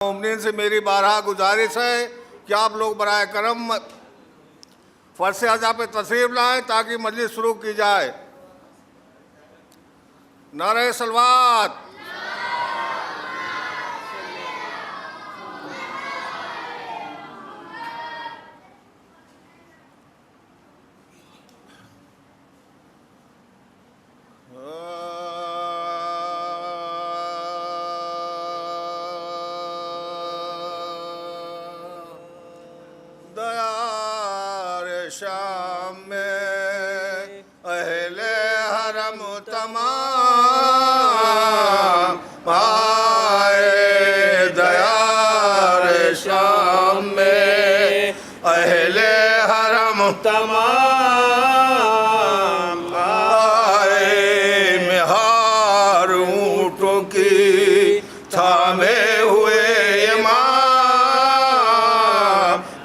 مومنین سے میری بارہا گزارش ہے کہ آپ لوگ برائے کرم فرش اعضا پہ تشریف لائیں تاکہ مجلس شروع کی جائے۔ نعرہ صلوات۔ دیار شام میں اہل حرم تمام آئے، دیار شام میں اہل حرم تمام آئے، مہار اونٹوں کی تھامے ہوئے امام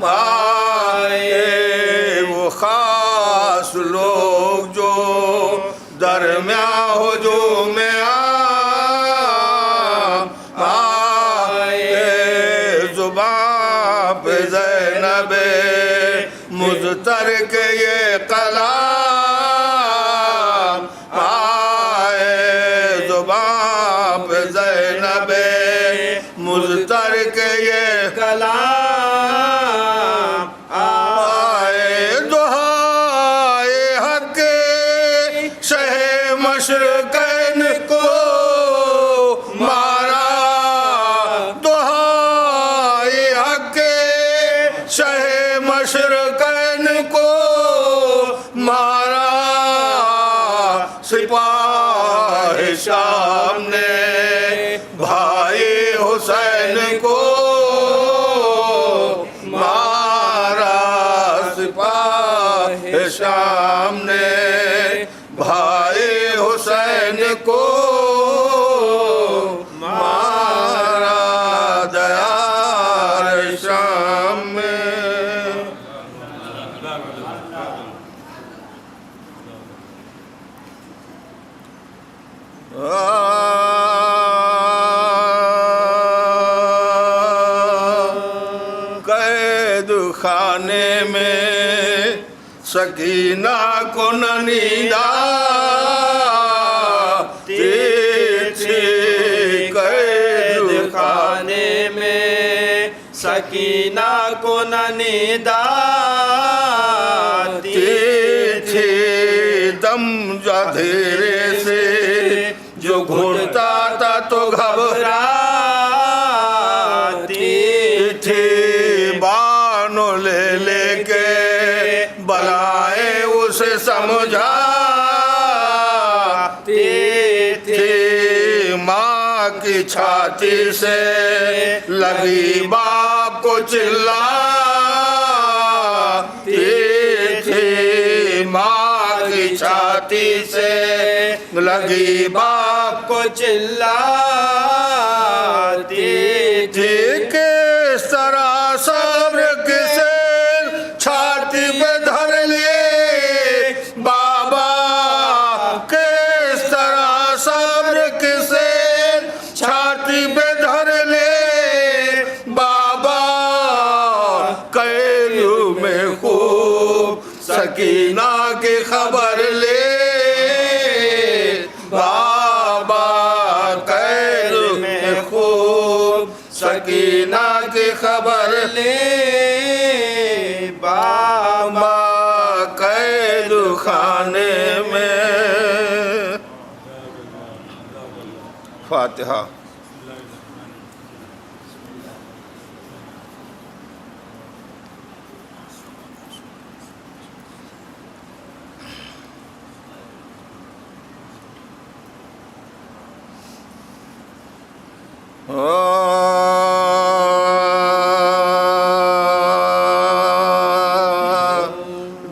آئے، وہ خاص لوگ جو درمیان ہجوم عام آئے، زبان پہ زینب مضطر کے یہ کلام آئے، زبان پہ زینب مضطر کے یہ کلام آئے، دعائے حق شہ مشرقین کو مارا، دعائے حق شہ مشرقین کو مارا، سپاہ شام نے بھائی حسین کو مارا، سپاہ شام نے بھائی حسین کو مارا، دیار شام میں قید خانے میں سکینہ کو نہ نیند آتی تھی، قید خانے میں سکینہ کو نہ نیند آتی تھی، دم دھیرے سے جو گھٹتا تھا تو گھبراتی تھی، بانو لے لے کے بلائیں اسے سمجھاتی تھی، ماں کی چھاتی سے لگی باپ کو چلاتی تھی، ماں کی چھاتی سے لگی باپ کو چلاتی تھی، کس طرح صبر کسے چھاتی پہ دھر لیے بابا، کس طرح صبر کسے چھاتی پہ دھر لے بابا، قید میں خوب سکینہ کی خبر لے بابا، قید میں خوب سکینہ کی خبر لے بابا، قید خانے میں فاتحہ۔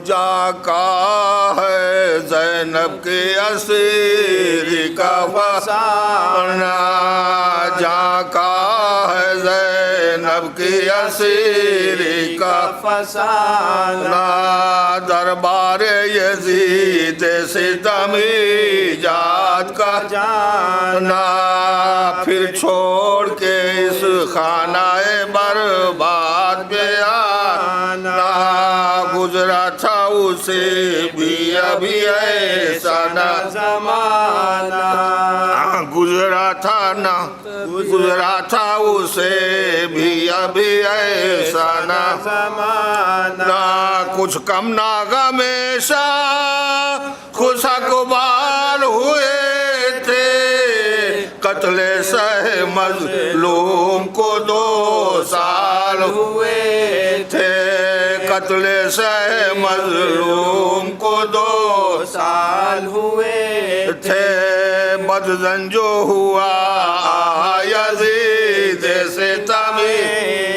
جا کا ہے زینب کے اسیر کا فسانہ، جا کا ہے زینب زینب کی اسیری کا فسانہ دربار یزید ستم ایجاد کا جانا پھر چھوڑ کے اس خانہ برباد پہ آنا گزرا تھا اسے بھی ابھی ایسا نہ زمانہ گزرا تھا اسے بھی ابھی ایسا نہ زمانہ کچھ کم نہ ہمیشہ خوشگوار ہوئے تھے قتل سہ مظلوم کو 2 سال ہوئے تھے قتل سہ مظلوم کو 2 سال ہوئے تھے بدزن جو ہوا یزید ستم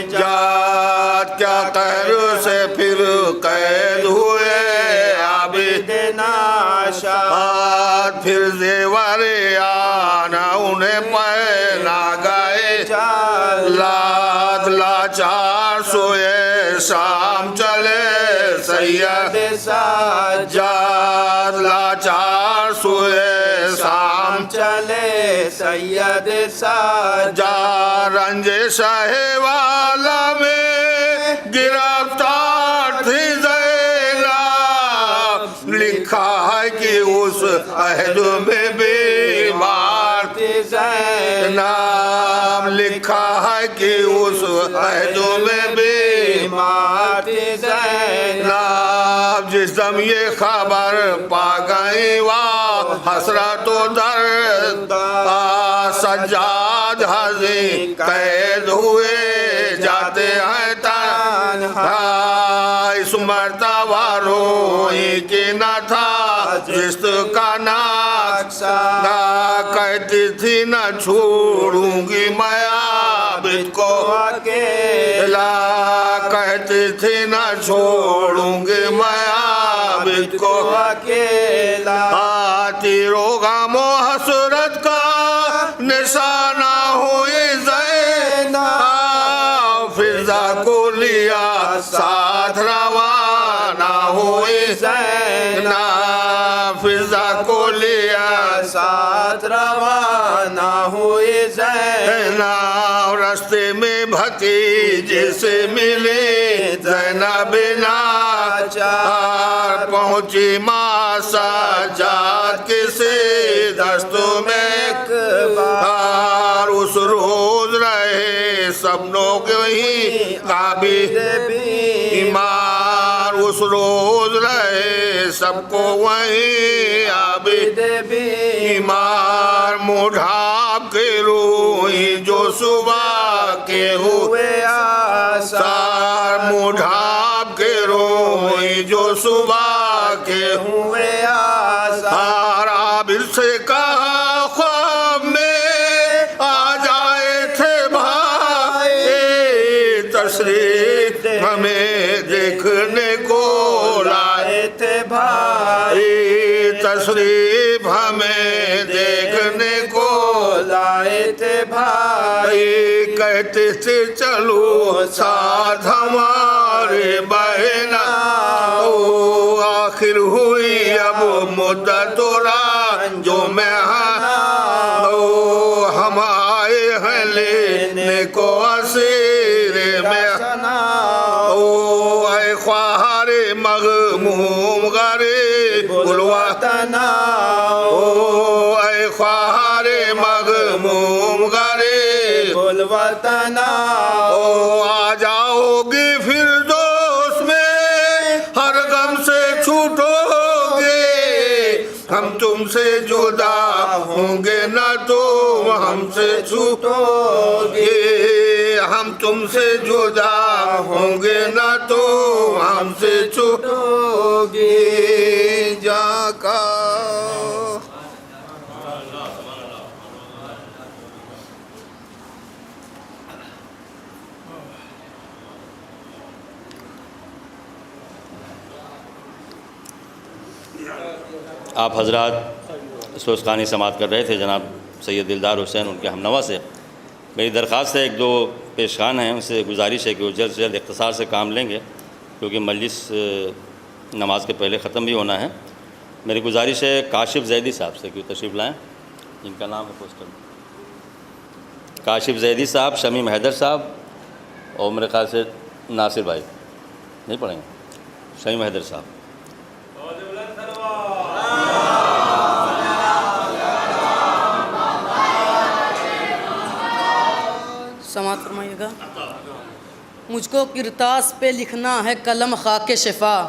ایجاد کیا قہر سے پھر قید ہوئے عابد ناشاد پھر زیور آنا انہیں پہنا گئے لاد لاچار سوئے شام چلے سید سجاد لاچار سوئے شام چلے سید جا رنج شاہ والا میں گرفتار تھی زینب لکھا ہے کہ اس عہد میں بیمار تھی نام لکھا ہے کہ اس عہد میں بیمار تھی نام جس دم یہ خبر پا گئی واہ حسرت و درد سجاد حزین قید ہوئے جاتے ہیں تنہا اس مرتبہ روئی کہ نہ تھا جست کا نقصہ کہتی تھی نہ چھوڑوں گی میں عابد کو اکیلا کہتی تھی نہ چھوڑوں گی میں عابد کو اکیلا تیرو غم و حسرت کا نشانہ ہوئی زینب فضا کو لیا ساتھ روانہ ہوئی زینب فضا کو لیا ساتھ روانہ ہوئی زینب راستے میں بھتیجے سے ملے زینب ناچار پہنچی ماں سجاد کسی دستوں میں اس روز رہے سب لوگ ہی عابد بیمار اس روز رہے سب کو وہی عابد بیمار منہ ڈھانپ کے روئی جو صبح کے ہوئے آثار منہ ڈھانپ کے روئی جو صبح کے ہوئے آثار عابد سے کہا خواب میں آ جائے تھے بھائی تشریف ہمیں دیکھنے کو لائے تھے بھائی تشریف ہمیں دیکھنے کو لائے تھے بھائی کہتے تھے چلو ساتھ ہمارے بہنا آخر ہوئی اب مدت رنجوں میں ہم آئے ہیں لینے کو اسیر میں اے خواہر مغموم غریب الوطن اے خواہر مغموم غریب الوطن آ جاؤ گی پھر دوست میں ہر غم سے چھوٹو گے ہم تم سے جدا ہوں گے نہ تم ہم سے چھوٹو گے ہم تم سے جدا ہوں گے نہ تم ہم سے چھوٹو گے جا کا آپ حضرات سوزخانی سماعت کر رہے تھے جناب سید دلدار حسین ان کے ہمنوا سے میری درخواست ہے 1-2 پیشخان ہیں ان سے گزارش ہے کہ وہ جلد سے جلد اختصار سے کام لیں گے، کیونکہ مجلس نماز کے پہلے ختم بھی ہونا ہے۔ میری گزارش ہے کاشف زیدی صاحب سے کہ وہ تشریف لائیں، جن کا نام ہے پوسٹر میں، کاشف زیدی صاحب، شمیم حیدر صاحب، اور میرے خیال سے ناصر بھائی نہیں پڑھیں گے، شمیم حیدر صاحب۔ سماعت فرمائیے گا۔ مجھ کو کرتاس پہ لکھنا ہے قلم خاک شفا،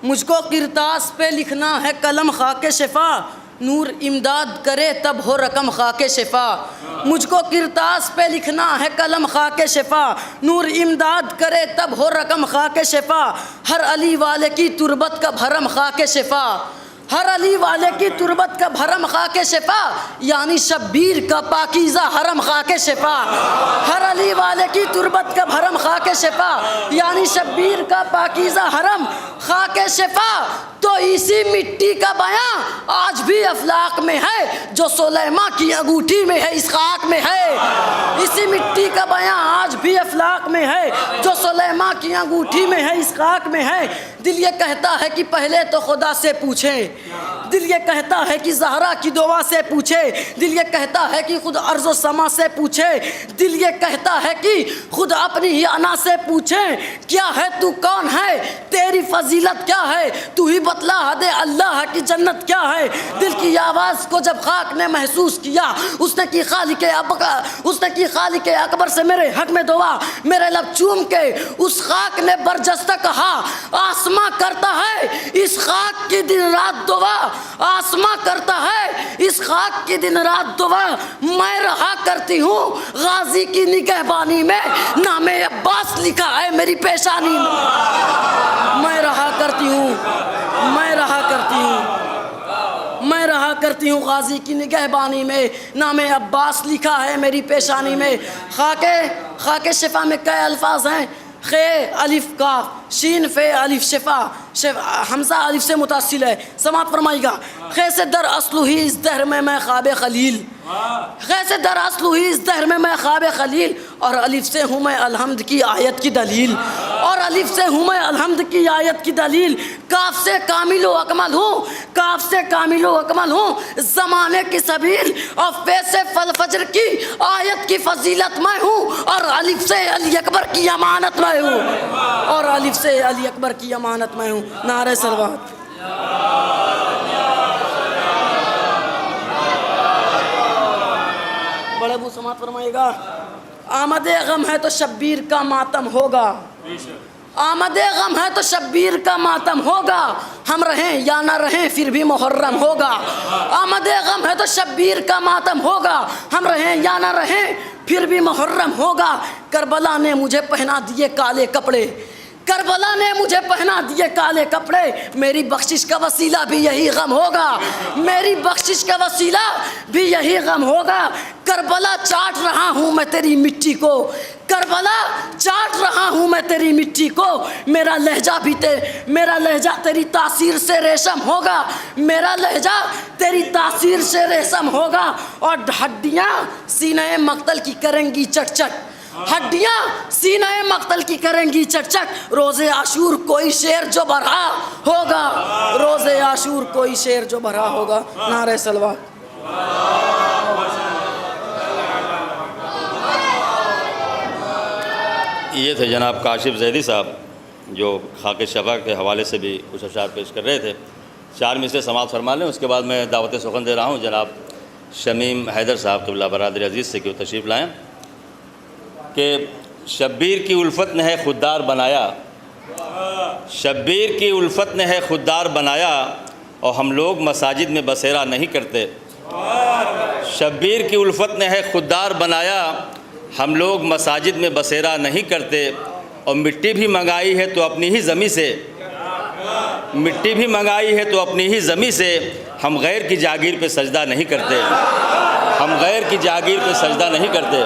مجھ کو کرتاس پہ لکھنا ہے قلم خاک شفا، نور امداد کرے تب ہو رقم خاک شفا۔ مجھ کو کرتاس پہ لکھنا ہے قلم خاک شفا، نور امداد کرے تب ہو رقم خاک شفا، ہر علی والے کی تربت کا بھرم خاک شفا، ہر علی والے کی تربت کا بھرم خاک شفا، یعنی شبیر کا پاکیزہ حرم خاک شفا، ہر علی والے کی تربت کا بھرم خاک شفا، یعنی شبیر کا پاکیزہ حرم خاک شفا۔ تو اسی مٹی کا بیاں آج بھی افلاق میں ہے، جو سلیماں کی انگوٹھی میں ہے اس خاک میں ہے، اسی مٹی کا بیاں آج بھی افلاق میں ہے، جو سلیماں کی انگوٹھی میں ہے اس خاک میں ہے۔ دل یہ کہتا ہے کہ پہلے تو خدا سے پوچھیں، دل یہ کہتا ہے کہ زہرا کی دعا سے پوچھے، دل یہ کہتا ہے کہ خود ارض و سما سے پوچھے، دل یہ کہتا ہے کہ خود اپنی ہی انا سے پوچھیں، کیا ہے تو کون ہے، تیری فضیلت کیا ہے، تو ہی بتلا حد اللہ کی جنت کیا ہے۔ دل کی آواز کو جب خاک نے محسوس کیا، اس نے کی خالق اکبر سے میرے حق میں دعا، میرے لب چوم کے اس خاک نے برجستہ کہا، آسماں کرتا ہے اس خاک کی دن رات دعا، آسماں کرتا ہے اس خاک کی دن رات دعا، میں رہا کرتی ہوں غازی کی نگہبانی میں، نام عباس لکھا ہے میری پیشانی میں، میں رہا کرتی ہوں غازی کی نگہبانی میں، نام عباس لکھا ہے میری پیشانی میں۔ خاک شفا میں کئی الفاظ ہیں، خے الف کاف شین فے الف شفا، حمزہ الف سے متصل ہے، سماعت فرمائیے گا۔ خے سے در اصل ہی اس دہر میں خواب خلیل، خے سے در اصل ہی اس دہر میں خواب خلیل، اور الف سے ہوں میں الحمد کی آیت کی دلیل، اور الف سے ہوں میں الحمد کی آیت کی دلیل، کاف سے کامل و اکمل ہوں، کاف سے کامل و اکمل ہوں زمانے کی سبیل، اور فے سے فل فجر کی آیت کی فضیلت میں ہوں، اور الف سے علی اکبر کی امانت میں ہوں، اور الف سے علی اکبر کی امانت میں ہوں۔ نعرہ صلوات۔ بڑے ابو سماعت فرمائیے گا۔ آمد غم ہے تو شبیر کا ماتم ہوگا، آمد غم ہے تو شبیر کا ماتم ہوگا، ہم رہیں یا نہ رہیں پھر بھی محرم ہوگا، آمد غم ہے تو شبیر کا ماتم ہوگا، ہم رہیں یا نہ رہیں پھر بھی محرم ہوگا۔ کربلا نے مجھے پہنا دیے کالے کپڑے، کربلا نے مجھے پہنا دیے کالے کپڑے، میری بخشش کا وسیلہ بھی یہی غم ہوگا، میری بخشش کا وسیلہ بھی یہی غم ہوگا۔ کربلا چاٹ رہا ہوں میں تیری مٹی کو، کربلا چاٹ رہا ہوں میں تیری مٹی کو، میرا لہجہ تیری تاثیر سے ریشم ہوگا، میرا لہجہ تیری تاثیر سے ریشم ہوگا، اور ہڈیاں سینہ مقتل کی کریں گی چٹ چٹ، ہڈیاں سینہ مقتل کی کریں گی چٹ چٹ، روز عاشور کوئی شیر جو بھرا ہوگا، روز عاشور کوئی شیر جو بھرا ہوگا۔ نعرہ صلوات۔ یہ تھے جناب کاشف زیدی صاحب، جو خاک شفا کے حوالے سے بھی کچھ اشعار پیش کر رہے تھے۔ 4 مصرے سماعت فرما لیں، اس کے بعد میں دعوت سخن دے رہا ہوں جناب شمیم حیدر صاحب قبلہ برادر عزیز سے کہ وہ تشریف لائیں، کہ شبیر کی الفت نے ہے خوددار بنایا، شبیر کی الفت نے ہے خوددار بنایا، اور ہم لوگ مساجد میں بسیرا نہیں کرتے، شبیر کی الفت نے ہے خوددار بنایا، ہم لوگ مساجد میں بسیرا نہیں کرتے، اور مٹی بھی منگائی ہے تو اپنی ہی زمین سے، مٹی بھی منگائی ہے تو اپنی ہی زمین سے، ہم غیر کی جاگیر پہ سجدہ نہیں کرتے، ہم غیر کی جاگیر پہ سجدہ نہیں کرتے۔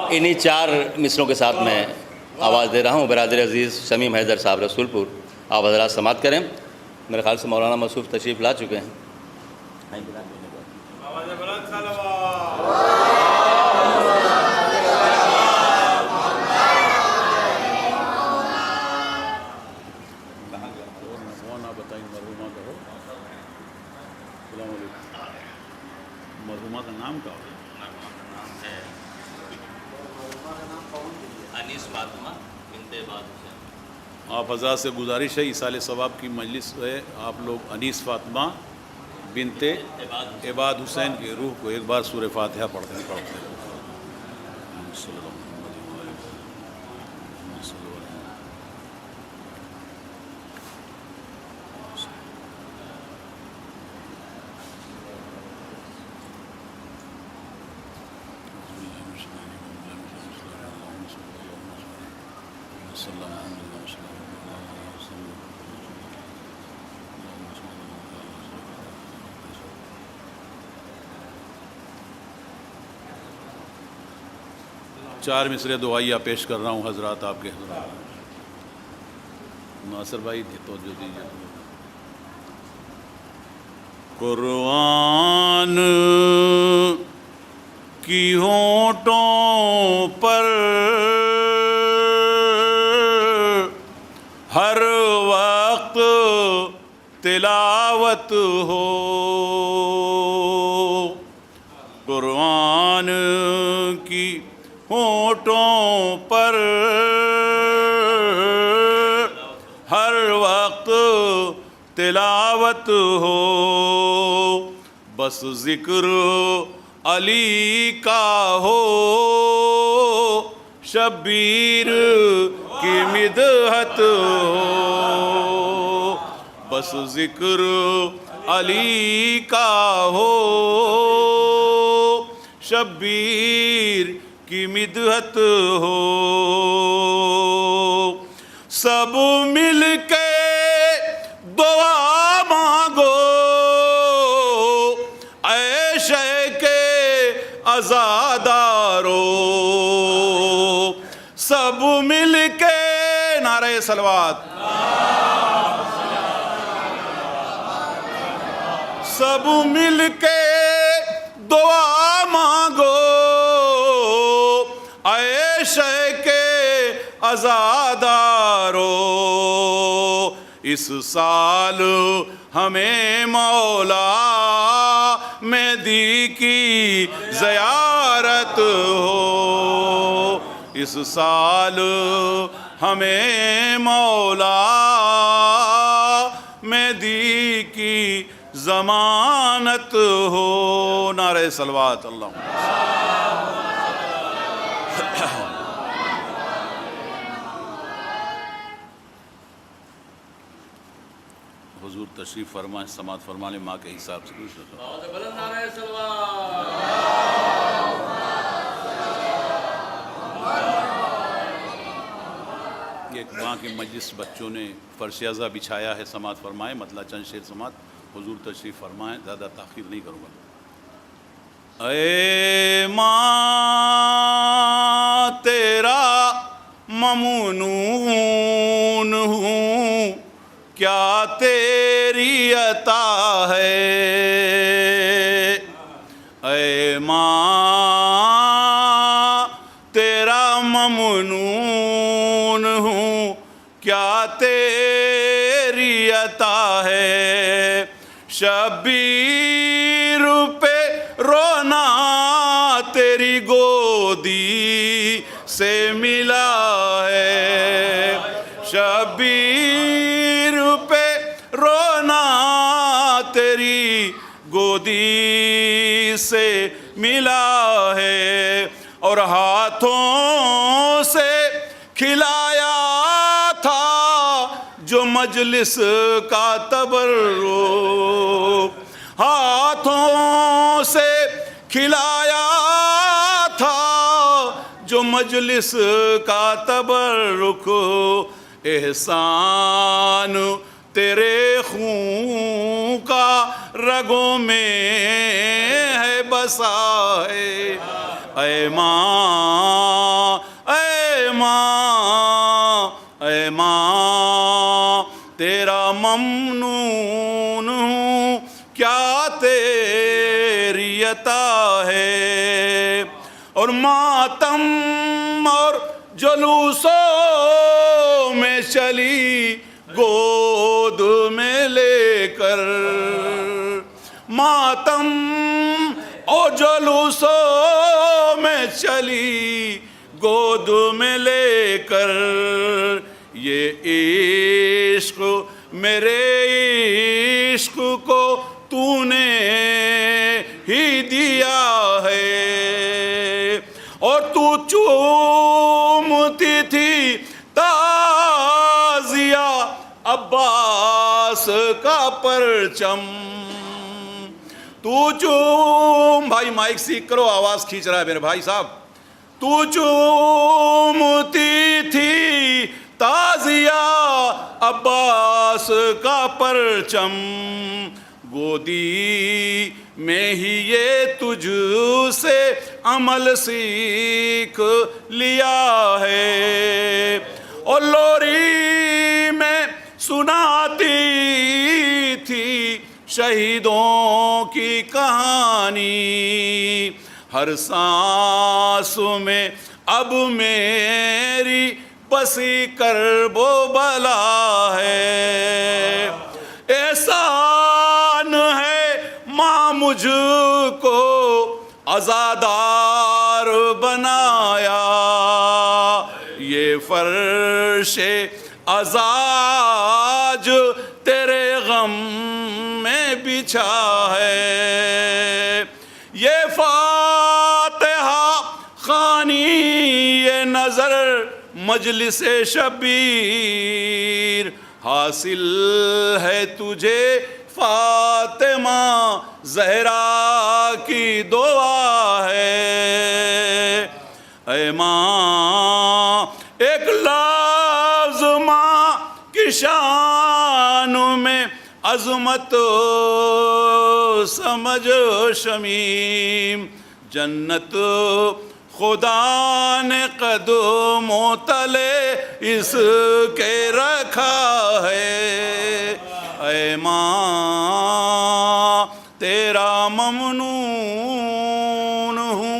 انہی 4 مصروں کے ساتھ میں آواز دے رہا ہوں برادر عزیز شمیم حیدر صاحب رسول پور، آپ حضرات سماعت کریں۔ میرے خیال سے مولانا مصروف تشریف لا چکے ہیں۔ انیس فاطمہ بنت عباد حسین. آپ حضرات سے گزارش ہے ایصال ثواب کی مجلس ہے، آپ لوگ انیس فاطمہ بنت عباد حسین کی روح کو ایک بار سورہ فاتحہ پڑھتے ہیں. چار مصرے دعائیہ پیش کر رہا ہوں حضرات آپ کے حضرات. ناصر بھائی تو جو دیجیے. قرآن کی ہونٹوں پر ہر وقت تلاوت ہو، قرآن کی ہونٹوں پر ہر وقت تلاوت ہو، بس ذکر علی کا ہو، شبیر کی مدحت ہو، بس ذکر علی کا ہو، شبیر کی مدحت ہو. سب مل کے دعا مانگو اے شیخ عزادارو، سب مل کے نعرہ صلوات، سب مل کے دعا مانگو اے شیخ عزادارو، اس سال ہمیں مولا مہدی کی زیارت ہو، اس سال ہمیں مولا مہدی کی ضمانت ہو. نعرہ صلوات. اللہ حضور تشریف فرمائیں، سماعت فرما لیں ماں کے حساب سے. ایک ماں کی مجلس بچوں نے فرش ازا بچھایا ہے، سماعت فرمائیں. مطلب چند شعر سماعت. حضور تشریف فرمائیں، زیادہ تاخیر نہیں کروں گا. اے ماں تیرا ممنون ہوں، کیا تیری عطا ہے. اے ماں تیرا ممنون ہوں، کیا تیری عطا ہے. شبیر پہ رونا تیری گودی سے ملا ہے. شبیر پہ رونا تیری گودی سے ملا ہے، اور ہاتھوں سے کھلایا تھا جو مجلس کا تبرک، ہاتھوں سے کھلایا تھا جو مجلس کا تبرک. احسان تیرے خون کا رگوں میں ہے بسا ہے. اے ماں، اے ماں، اے ماں تیرا ممنون ہوں، کیا تیری عطا ہے. اور ماتم اور جلوسوں میں چلی گود میں لے کر، ماتم اور جلوسوں میں چلی گود میں لے کر، یہ عشق میرے عشق کو تو نے ہی دیا ہے، اور تو چومتی تھی تازیہ عباس کا پرچم، تو چوم، بھائی مائک سیکھ کرو، آواز کھینچ رہا ہے میرے بھائی صاحب، تو چومتی تھی تازیہ عباس کا پرچم، گودی میں ہی یہ تجھ سے عمل سیکھ لیا ہے، اور لوری میں سناتی تھی شہیدوں کی کہانی، ہر سانس میں اب میری بسی کرب و بلا ہے، احسان ہے ماں مجھ کو عزادار بنایا، یہ فرش عزاج تیرے غم میں بچھا ہے، یہ فاتحہ خوانی یہ نظر مجلس شبیر، حاصل ہے تجھے فاطمہ زہرا کی دعا ہے، اے ماں ایک لفظ ماں کی شان میں عظمت سمجھ شمیم، جنت خدا نے قدموں تلے اس کے رکھا ہے، اے ماں تیرا ممنون ہوں،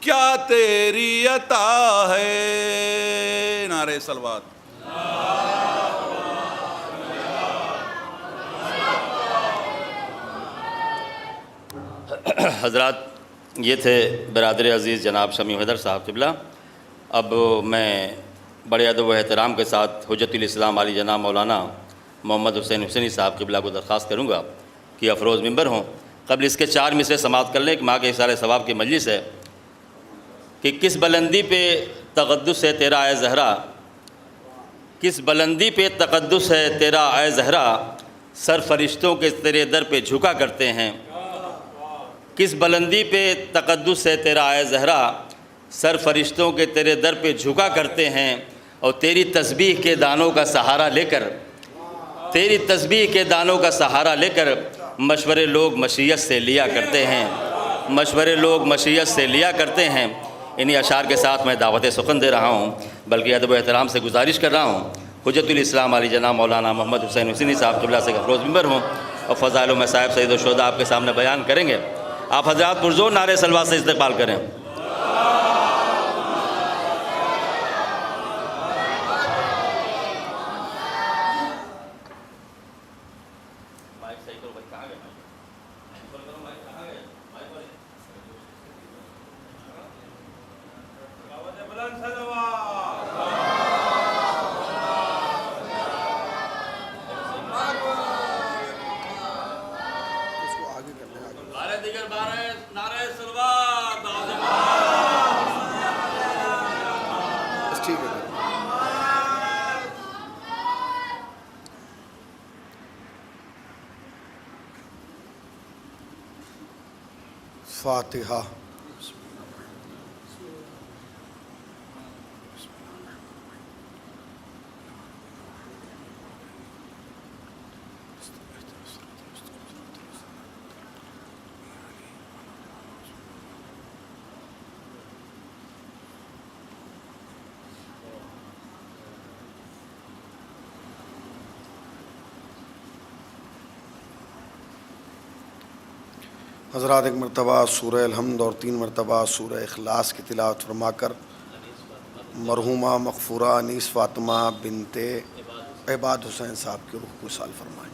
کیا تیری عطا ہے، نعرہ صلوات۔ حضرات، یہ تھے برادر عزیز جناب شمیم حیدر صاحب قبلہ۔ اب میں بڑے ادب و احترام کے ساتھ حجت الاسلام علی جناب مولانا محمد حسین حسینی صاحب قبلہ کو درخواست کروں گا کہ افروز ممبر ہوں۔ قبل اس کے 4 مصرے سماعت کر لیں کہ ماں کے احسار ثواب کی مجلس ہے کہ کس بلندی پہ تقدس ہے تیرا اے زہرا، کس بلندی پہ تقدس ہے تیرا اے زہرا، سر فرشتوں کے تیرے در پہ جھکا کرتے ہیں، کس بلندی پہ تقدس ہے تیرا اے زہرا، سر فرشتوں کے تیرے در پہ جھکا کرتے ہیں، اور تیری تسبیح کے دانوں کا سہارا لے کر، تیری تسبیح کے دانوں کا سہارا لے کر مشورے لوگ مشیت سے لیا کرتے ہیں، مشورے لوگ مشیت سے لیا کرتے ہیں۔ انہی اشعار کے ساتھ میں دعوت سخن دے رہا ہوں، بلکہ ادب و احترام سے گزارش کر رہا ہوں حجت الاسلام علی جناب مولانا محمد حسین حسینی صاحب قبلہ سے افروز ممبر ہوں، اور فضائل و مصائب سید الشہداء آپ کے سامنے بیان کریں گے۔ آپ حضرات پرزور نعرہ صلوات سے استقبال کریں۔ فاتحہ۔ حضرات ایک مرتبہ سورہ الحمد اور 3 مرتبہ سورہ اخلاص کی تلاوت فرما کر مرحومہ مغفورہ انیس فاطمہ بنت عباد حسین صاحب کی روح کو وصال فرمائیں۔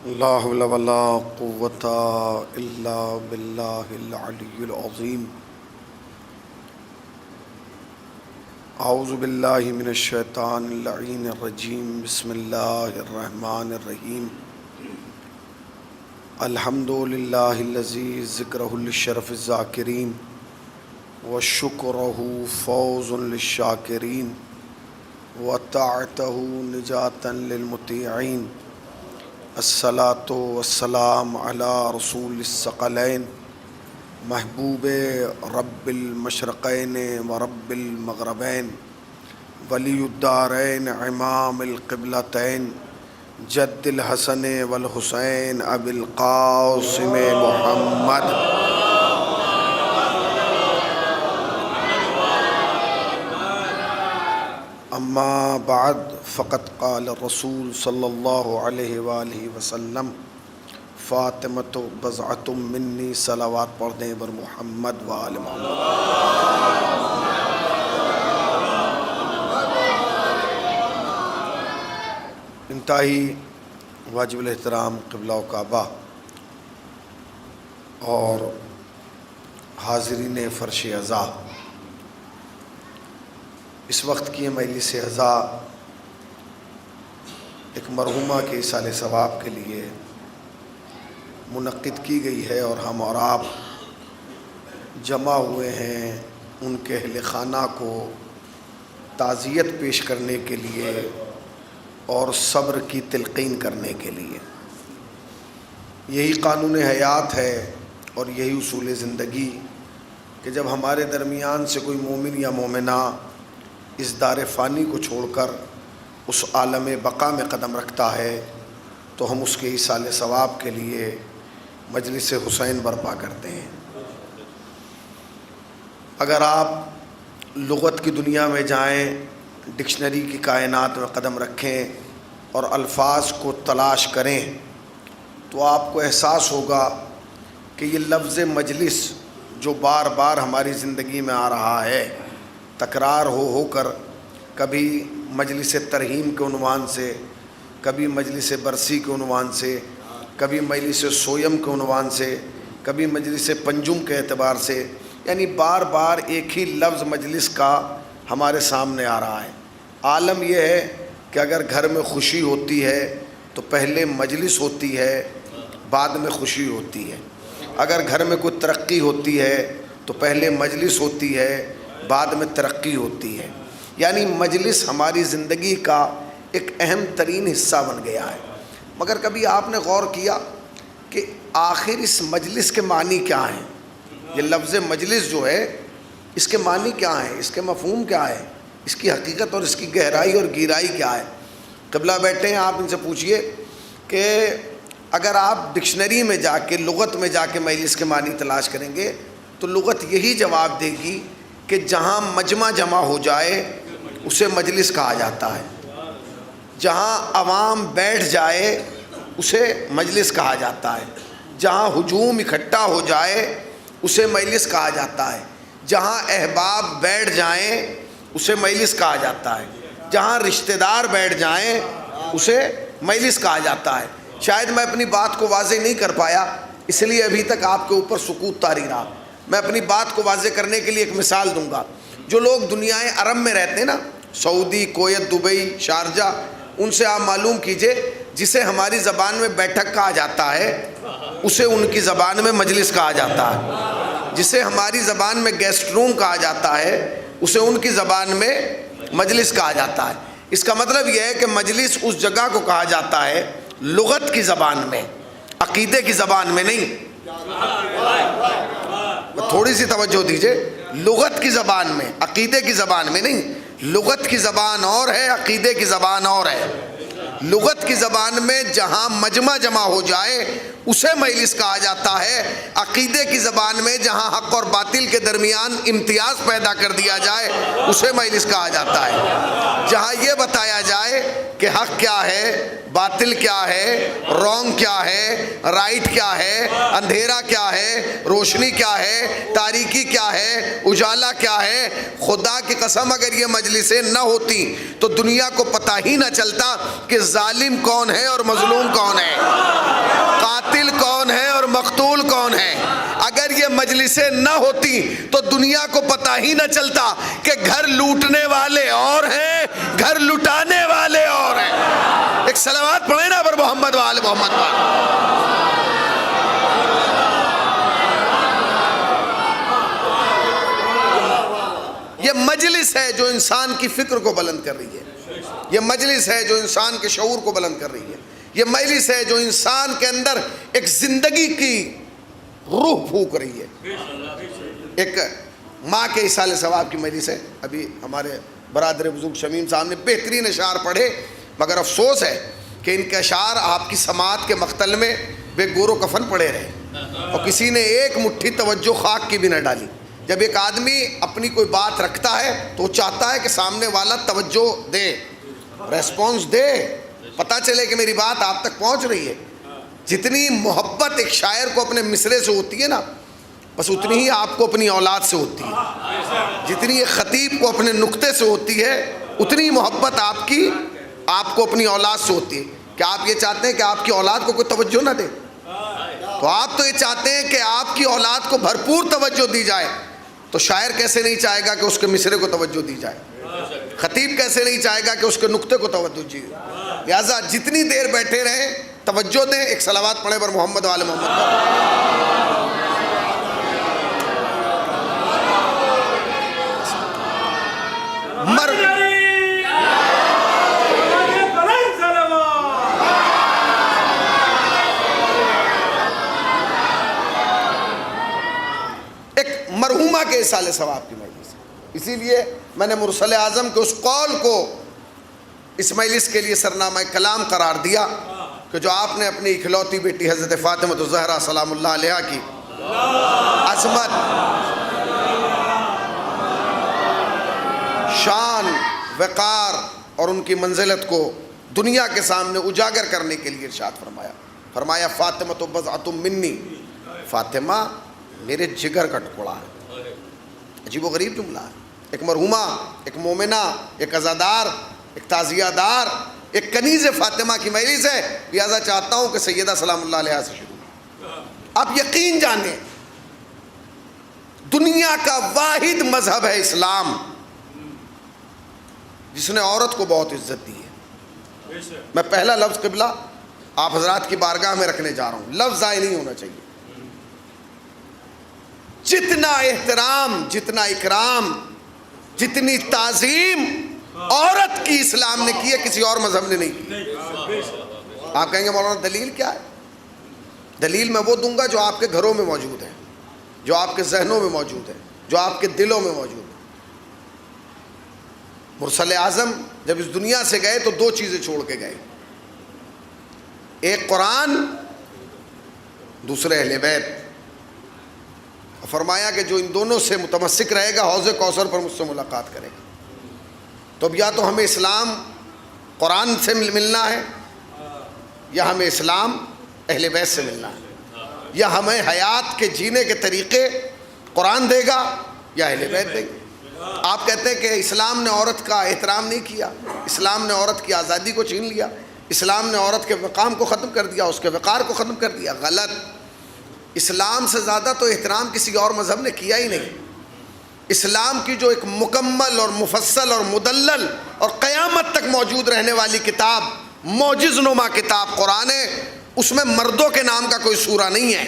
لا حول ولا قوة إلا بالله العلي العظيم. اعوذ باللہ من الشیطان اللعین الرجیم. بسم اللہ الرحمن الرحیم. الحمد للہ الذی ذکرہ للشرف الذاکرین وشکرہ فوز للشاکرین وطاعتہ نجاة للمطیعین. الصلاۃ والسلام علی رسول الثقلین محبوب رب المشرقین و رب المغربین ولی الدارین امام القبلتین جد الحسن والحسین ابی القاسم محمد. اما بعد فقد قال الرسول صلی اللہ علیہ وآلہ وسلم فاطمۃ بضعۃ منی. صلوات پڑھ دیں بر محمد و آل محمد. انتہائی واجب الاحترام قبلہ و کعبہ اور حاضرین فرش عزا، اس وقت کی مجلس عزا ایک مرحومہ کے ایصال ثواب کے لیے منعقد کی گئی ہے، اور ہم اور آپ جمع ہوئے ہیں ان کے اہل خانہ کو تعزیت پیش کرنے کے لیے اور صبر کی تلقین کرنے کے لیے. یہی قانون حیات ہے اور یہی اصول زندگی کہ جب ہمارے درمیان سے کوئی مومن یا مومنہ اس دار فانی کو چھوڑ کر اس عالم بقا میں قدم رکھتا ہے تو ہم اس کے ایصال ثواب کے لیے مجلس حسین برپا کرتے ہیں. اگر آپ لغت کی دنیا میں جائیں، ڈکشنری کی کائنات میں قدم رکھیں اور الفاظ کو تلاش کریں تو آپ کو احساس ہوگا کہ یہ لفظ مجلس جو بار بار ہماری زندگی میں آ رہا ہے، تکرار ہو کر کبھی مجلس ترحیم کے عنوان سے، کبھی مجلس برسی کے عنوان سے، کبھی مجلس سویم کے عنوان سے، کبھی مجلس پنجم کے اعتبار سے، یعنی بار بار ایک ہی لفظ مجلس کا ہمارے سامنے آ رہا ہے. عالم یہ ہے کہ اگر گھر میں خوشی ہوتی ہے تو پہلے مجلس ہوتی ہے، بعد میں خوشی ہوتی ہے. اگر گھر میں کوئی ترقی ہوتی ہے تو پہلے مجلس ہوتی ہے، بعد میں ترقی ہوتی ہے. یعنی مجلس ہماری زندگی کا ایک اہم ترین حصہ بن گیا ہے. مگر کبھی آپ نے غور کیا کہ آخر اس مجلس کے معنی کیا ہیں؟ یہ لفظ مجلس جو ہے اس کے معنی کیا ہیں، اس کے مفہوم کیا ہے، اس کی حقیقت اور اس کی گہرائی اور گہرائی کیا ہے؟ قبلہ بیٹھے ہیں، آپ ان سے پوچھئے کہ اگر آپ ڈکشنری میں جا کے، لغت میں جا کے مجلس کے معنی تلاش کریں گے تو لغت یہی جواب دے گی کہ جہاں مجمع جمع ہو جائے اسے مجلس کہا جاتا ہے. جہاں عوام بیٹھ جائے اسے مجلس کہا جاتا ہے. جہاں ہجوم اکٹھا ہو جائے اسے مجلس کہا جاتا ہے. جہاں احباب بیٹھ جائیں اسے مجلس کہا جاتا ہے. جہاں رشتہ دار بیٹھ جائیں اسے مجلس کہا جاتا ہے. شاید میں اپنی بات کو واضح نہیں کر پایا، اس لیے ابھی تک آپ کے اوپر سکوت طاری رہا. میں اپنی بات کو واضح کرنے کے لیے ایک مثال دوں گا. جو لوگ دنیائے عرب میں رہتے ہیں نا، سعودی، کویت، دبئی، شارجہ، ان سے آپ معلوم کیجئے جسے ہماری زبان میں بیٹھک کہا جاتا ہے اسے ان کی زبان میں مجلس کہا جاتا ہے. جسے ہماری زبان میں گیسٹ روم کہا جاتا ہے اسے ان کی زبان میں مجلس کہا جاتا ہے. اس کا مطلب یہ ہے کہ مجلس اس جگہ کو کہا جاتا ہے لغت کی زبان میں، عقیدے کی زبان میں نہیں. تھوڑی سی توجہ دیجئے، لغت کی زبان میں، عقیدے کی زبان میں نہیں. لغت کی زبان اور ہے، عقیدے کی زبان اور ہے. لغت کی زبان میں جہاں مجمع جمع ہو جائے اسے مجلس کہا جاتا ہے. عقیدے کی زبان میں جہاں حق اور باطل کے درمیان امتیاز پیدا کر دیا جائے اسے مجلس کہا جاتا ہے. جہاں یہ بتایا جائے کہ حق کیا ہے، باطل کیا ہے، رونگ کیا ہے، رائٹ کیا ہے، اندھیرا کیا ہے، روشنی کیا ہے، تاریکی کیا ہے، اجالا کیا ہے. خدا کی قسم اگر یہ مجلسیں نہ ہوتی تو دنیا کو پتہ ہی نہ چلتا کہ ظالم کون ہے اور مظلوم کون ہے. قاتل کون ہے اور مقتول کون ہے. اگر یہ مجلسیں نہ ہوتی تو دنیا کو پتہ ہی نہ چلتا کہ گھر لوٹنے والے اور ہیں, گھر لٹانے والے اور ہیں. ایک صلوات پڑھیں نا پر محمد وآل محمد وآل. یہ مجلس ہے جو انسان کی فکر کو بلند کر رہی ہے. یہ مجلس ہے جو انسان کے شعور کو بلند کر رہی ہے. یہ مجلس ہے جو انسان کے اندر ایک زندگی کی روح پھونک رہی ہے. ایک ماں کے ایصال ثواب کی مجلس ہے. ابھی ہمارے برادر بزرگ شمیم صاحب نے بہترین اشعار پڑھے, مگر افسوس ہے کہ ان کے اشعار آپ کی سماعت کے مقتل میں بے گور و کفن پڑے رہے, اور کسی نے ایک مٹھی توجہ خاک کی بھی نہ ڈالی. جب ایک آدمی اپنی کوئی بات رکھتا ہے تو وہ چاہتا ہے کہ سامنے والا توجہ دے, ریسپونس دے, پتہ چلے کہ میری بات آپ تک پہنچ رہی ہے. جتنی محبت ایک شاعر کو اپنے مصرے سے ہوتی ہے نا, بس اتنی ہی آپ کو اپنی اولاد سے ہوتی ہے. جتنی ایک خطیب کو اپنے نقطے سے ہوتی ہے, اتنی محبت آپ کو اپنی اولاد سے ہوتی ہے. کیا آپ یہ چاہتے ہیں کہ آپ کی اولاد کو کوئی توجہ نہ دے؟ تو آپ تو یہ چاہتے ہیں کہ آپ کی اولاد کو بھرپور توجہ دی جائے. تو شاعر کیسے نہیں چاہے گا کہ اس کے مصرے کو توجہ دی جائے؟ خطیب کیسے نہیں چاہے گا کہ اس کے نقطے کو توجہ دی جائے؟ لہٰذا جتنی دیر بیٹھے رہیں توجہ دیں. ایک صلوات پڑھیں پر محمد وآل محمد. ایک مرحومہ کے ایصال ثواب کی مجلس. اسی لیے میں نے مرسل اعظم کے اس قول کو اس مجلس کے لیے سرنامہ کلام قرار دیا کہ جو آپ نے اپنی اکلوتی بیٹی حضرت فاطمہ الزہرا سلام اللہ علیہا کی عظمت, شان, وقار اور ان کی منزلت کو دنیا کے سامنے اجاگر کرنے کے لیے ارشاد فرمایا فاطمہ تو بضعۃ منی, فاطمہ میرے جگر کا ٹکڑا ہے. عجیب و غریب جملہ ہے. ایک مرحومہ, ایک مومنہ, ایک عزادار, ایک تعزیہ دار, ایک کنیز فاطمہ کی مجلس ہے. لہذا چاہتا ہوں کہ سیدہ سلام اللہ علیہا سے شروع. آپ یقین جانیں دنیا کا واحد مذہب ہے اسلام جس نے عورت کو بہت عزت دی ہے. میں پہلا لفظ قبلہ آپ حضرات کی بارگاہ میں رکھنے جا رہا ہوں, لفظ ضائع نہیں ہونا چاہیے. جتنا احترام, جتنا اکرام, جتنی تعظیم عورت کی اسلام نے کی ہے کسی اور مذہب نے نہیں کی. آپ کہیں گے مولانا دلیل کیا ہے؟ دلیل میں وہ دوں گا جو آپ کے گھروں میں موجود ہے, جو آپ کے ذہنوں میں موجود ہے, جو آپ کے دلوں میں موجود ہے. مرسل اعظم جب اس دنیا سے گئے تو دو چیزیں چھوڑ کے گئے, ایک قرآن, دوسرے اہل بیت. فرمایا کہ جو ان دونوں سے متمسک رہے گا حوض کوثر پر مجھ سے ملاقات کرے گا. تو اب یا تو ہمیں اسلام قرآن سے ملنا ہے, یا ہمیں اسلام اہل بیت سے ملنا ہے, یا ہمیں حیات کے جینے کے طریقے قرآن دے گا یا اہل بیت دے گا. آپ کہتے ہیں کہ اسلام نے عورت کا احترام نہیں کیا, اسلام نے عورت کی آزادی کو چھین لیا, اسلام نے عورت کے مقام کو ختم کر دیا, اس کے وقار کو ختم کر دیا. غلط. اسلام سے زیادہ تو احترام کسی اور مذہب نے کیا ہی نہیں. اسلام کی جو ایک مکمل اور مفصل اور مدلل اور قیامت تک موجود رہنے والی کتاب, معجز نما کتاب قرآن ہے, اس میں مردوں کے نام کا کوئی سورہ نہیں ہے.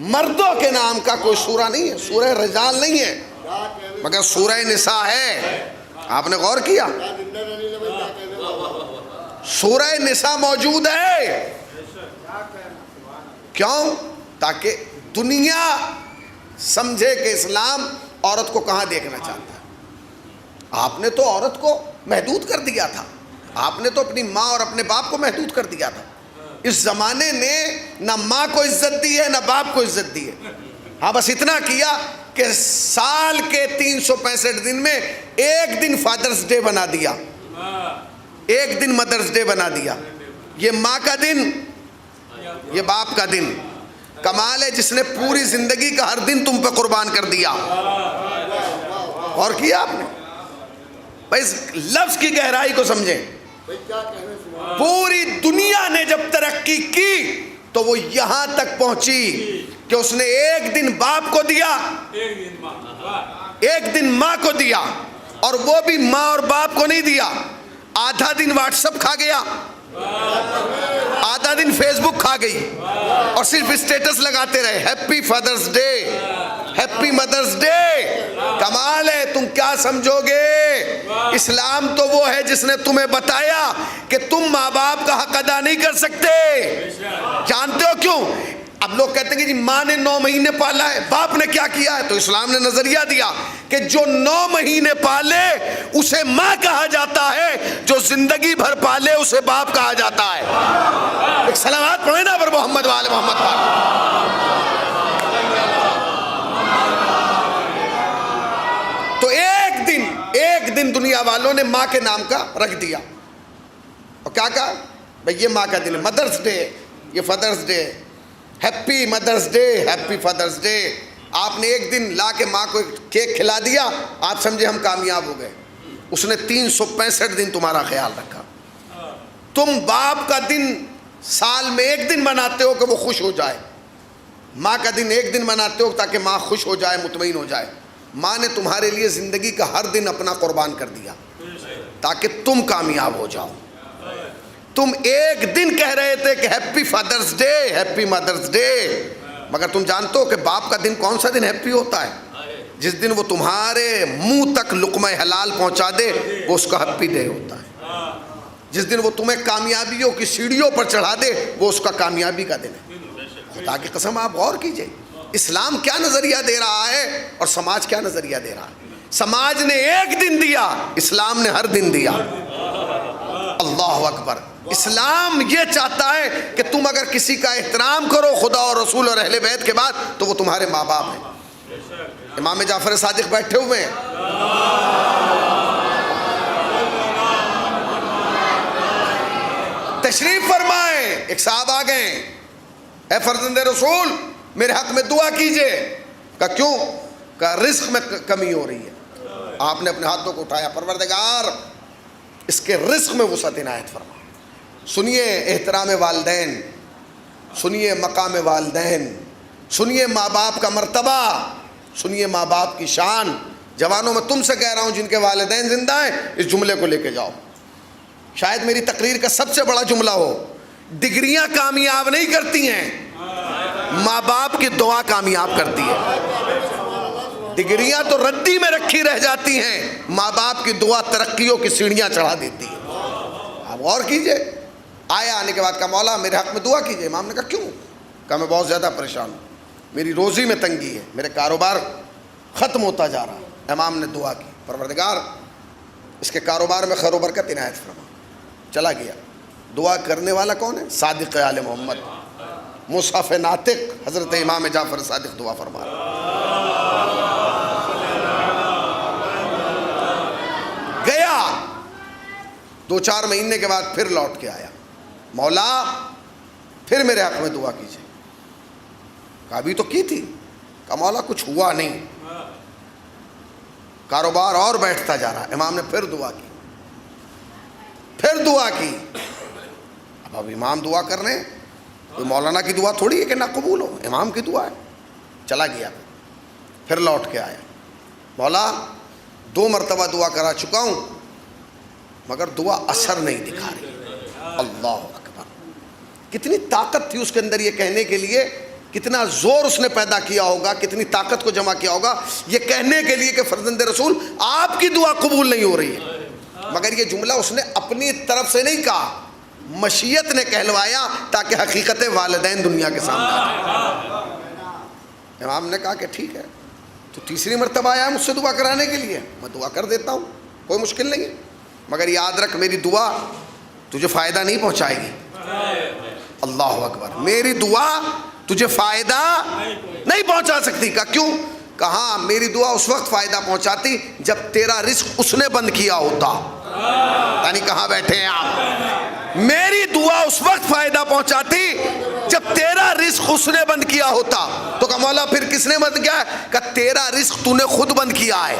مردوں کے نام کا کوئی سورہ نہیں ہے, سورہ رجال نہیں ہے, مگر سورہ نساء ہے. آپ نے غور کیا؟ سورہ نساء موجود ہے. کیوں؟ تاکہ دنیا سمجھے کہ اسلام عورت کو کہاں دیکھنا چاہتا ہے. آپ نے تو عورت کو محدود کر دیا تھا, آپ نے تو اپنی ماں اور اپنے باپ کو محدود کر دیا تھا. اس زمانے نے نہ ماں کو عزت دی ہے نہ باپ کو عزت دی ہے. ہاں بس اتنا کیا کہ سال کے 365 دن میں ایک دن فادرز ڈے بنا دیا, ایک دن مدرز ڈے بنا دیا. یہ ماں کا دن, یہ باپ کا دن. کمال ہے جس نے پوری زندگی کا ہر دن تم پہ قربان کر دیا. اور کیا آپ نے؟ بھائی اس لفظ کی گہرائی کو سمجھیں. پوری دنیا نے جب ترقی کی تو وہ یہاں تک پہنچی کہ اس نے ایک دن باپ کو دیا, ایک دن ماں کو دیا, اور وہ بھی ماں اور باپ کو نہیں دیا. آدھا دن واٹس ایپ کھا گیا, آدھا دن فیس بک کھا گئی, اور صرف اسٹیٹس لگاتے رہے, happy father's day, happy mother's day. کمال ہے, تم کیا سمجھو گے؟ اسلام تو وہ ہے جس نے تمہیں بتایا کہ تم ماں باپ کا حق ادا نہیں کر سکتے. جانتے ہو کیوں؟ اب لوگ کہتے ہیں کہ جی ماں نے 9 مہینے پالا ہے, باپ نے کیا کیا ہے؟ تو اسلام نے نظریہ دیا کہ جو 9 مہینے پالے اسے ماں کہا جاتا ہے, جو زندگی بھر پالے اسے باپ کہا جاتا ہے. ایک سلامات پڑھیں نا پر محمد والے محمد پر. تو ایک دن دنیا والوں نے ماں کے نام کا رکھ دیا, اور کیا کہا بھئی یہ ماں کا دن ہے, مدرز ڈے, یہ father's day, happy mother's day, happy father's day. آپ نے ایک دن لا کے ماں کو کیک کھلا دیا, آپ سمجھے ہم کامیاب ہو گئے. اس نے 365 دن تمہارا خیال رکھا. تم باپ کا دن سال میں ایک دن مناتے ہو کہ وہ خوش ہو جائے, ماں کا دن ایک دن مناتے ہو تاکہ ماں خوش ہو جائے, مطمئن ہو جائے. ماں نے تمہارے لیے زندگی کا ہر دن اپنا قربان کر دیا تاکہ تم کامیاب ہو جاؤ. تم ایک دن کہہ رہے تھے کہ happy father's day, happy mother's day, مگر تم جانتے ہو کہ باپ کا دن کون سا دن ہیپی ہوتا ہے؟ جس دن وہ تمہارے منہ تک لقمہ حلال پہنچا دے, وہ اس کا ہیپی ڈے ہوتا ہے. جس دن وہ تمہیں کامیابیوں کی سیڑھیوں پر چڑھا دے, وہ اس کا کامیابی کا دن ہے. خدا کی قسم آپ غور کیجئے, اسلام کیا نظریہ دے رہا ہے اور سماج کیا نظریہ دے رہا ہے. سماج نے ایک دن دیا, اسلام نے ہر دن دیا. اللہ اکبر. اسلام یہ چاہتا ہے کہ تم اگر کسی کا احترام کرو خدا اور رسول اور اہل بیت کے بعد, تو وہ تمہارے ماں باپ ہیں. امام جعفر صادق بیٹھے ہوئے ہیں, تشریف فرمائیں. ایک صاحب آ گئے, اے فرزند رسول میرے حق میں دعا کیجئے. کہا کیوں؟ کہا رزق میں کمی ہو رہی ہے. آپ نے اپنے ہاتھوں کو اٹھایا, پروردگار اس کے رزق میں وسعت عنایت فرما. سنیے احترام والدین, سنیے مقام والدین, سنیے ماں باپ کا مرتبہ, سنیے ماں باپ کی شان. جوانوں میں تم سے کہہ رہا ہوں جن کے والدین زندہ ہیں, اس جملے کو لے کے جاؤ. شاید میری تقریر کا سب سے بڑا جملہ ہو, ڈگریاں کامیاب نہیں کرتی ہیں, ماں باپ کی دعا کامیاب کرتی ہے. ڈگریاں تو ردی میں رکھی رہ جاتی ہیں, ماں باپ کی دعا ترقیوں کی سیڑھیاں چڑھا دیتی ہے. آپ غور کیجئے. آیا, آنے کے بعد کہا مولا میرے حق میں دعا کیجئے. امام نے کہا کیوں؟ کہا میں بہت زیادہ پریشان ہوں, میری روزی میں تنگی ہے, میرے کاروبار ختم ہوتا جا رہا ہے. امام نے دعا کی, پروردگار اس کے کاروبار میں خیر و برکت عنایت فرما. چلا گیا. دعا کرنے والا کون ہے؟ صادق آل محمد, مصحف ناطق حضرت امام جعفر صادق دعا فرما گیا. 2-4 مہینے کے بعد پھر لوٹ کے آیا, مولا پھر میرے حق میں دعا کیجیے. کہا ابھی تو کی تھی. کہا مولا کچھ ہوا نہیں, کاروبار اور بیٹھتا جا رہا. امام نے پھر دعا کی, پھر دعا کی. اب امام دعا کر رہے ہیں, کوئی مولانا کی دعا تھوڑی ہے کہ نہ قبول ہو, امام کی دعا ہے. چلا گیا, پھر لوٹ کے آیا. مولا 2 مرتبہ دعا کرا چکا ہوں مگر دعا اثر نہیں دکھا رہی. اللہ اکبر. کتنی طاقت تھی اس کے اندر یہ کہنے کے لیے, کتنا زور اس نے پیدا کیا ہوگا, کتنی طاقت کو جمع کیا ہوگا یہ کہنے کے لیے کہ فرزند رسول آپ کی دعا قبول نہیں ہو رہی ہے. مگر یہ جملہ اس نے اپنی طرف سے نہیں کہا, مشیت نے کہلوایا تاکہ حقیقت والدین دنیا کے سامنے آ. امام نے کہا کہ ٹھیک ہے, تو 3ری مرتبہ آیا مجھ سے دعا کرانے کے لیے, میں دعا کر دیتا ہوں, کوئی مشکل نہیں ہے, مگر یاد رکھ میری دعا تجھے فائدہ نہیں پہنچائے گی. اللہ اکبر. میری دعا تجھے فائدہ نہیں پہنچا سکتی. کہا کیوں؟ کہا میری دعا اس وقت فائدہ پہنچاتی جب تیرا رزق اس نے بند کیا ہوتا. یعنی کہاں بیٹھے ہیں آپ؟ میری دعا اس وقت فائدہ پہنچاتی جب تیرا رزق اس نے بند کیا ہوتا تو کہا مولا پھر کس نے بند کیا ہے؟ کہا تیرا رزق تو نے خود بند کیا ہے.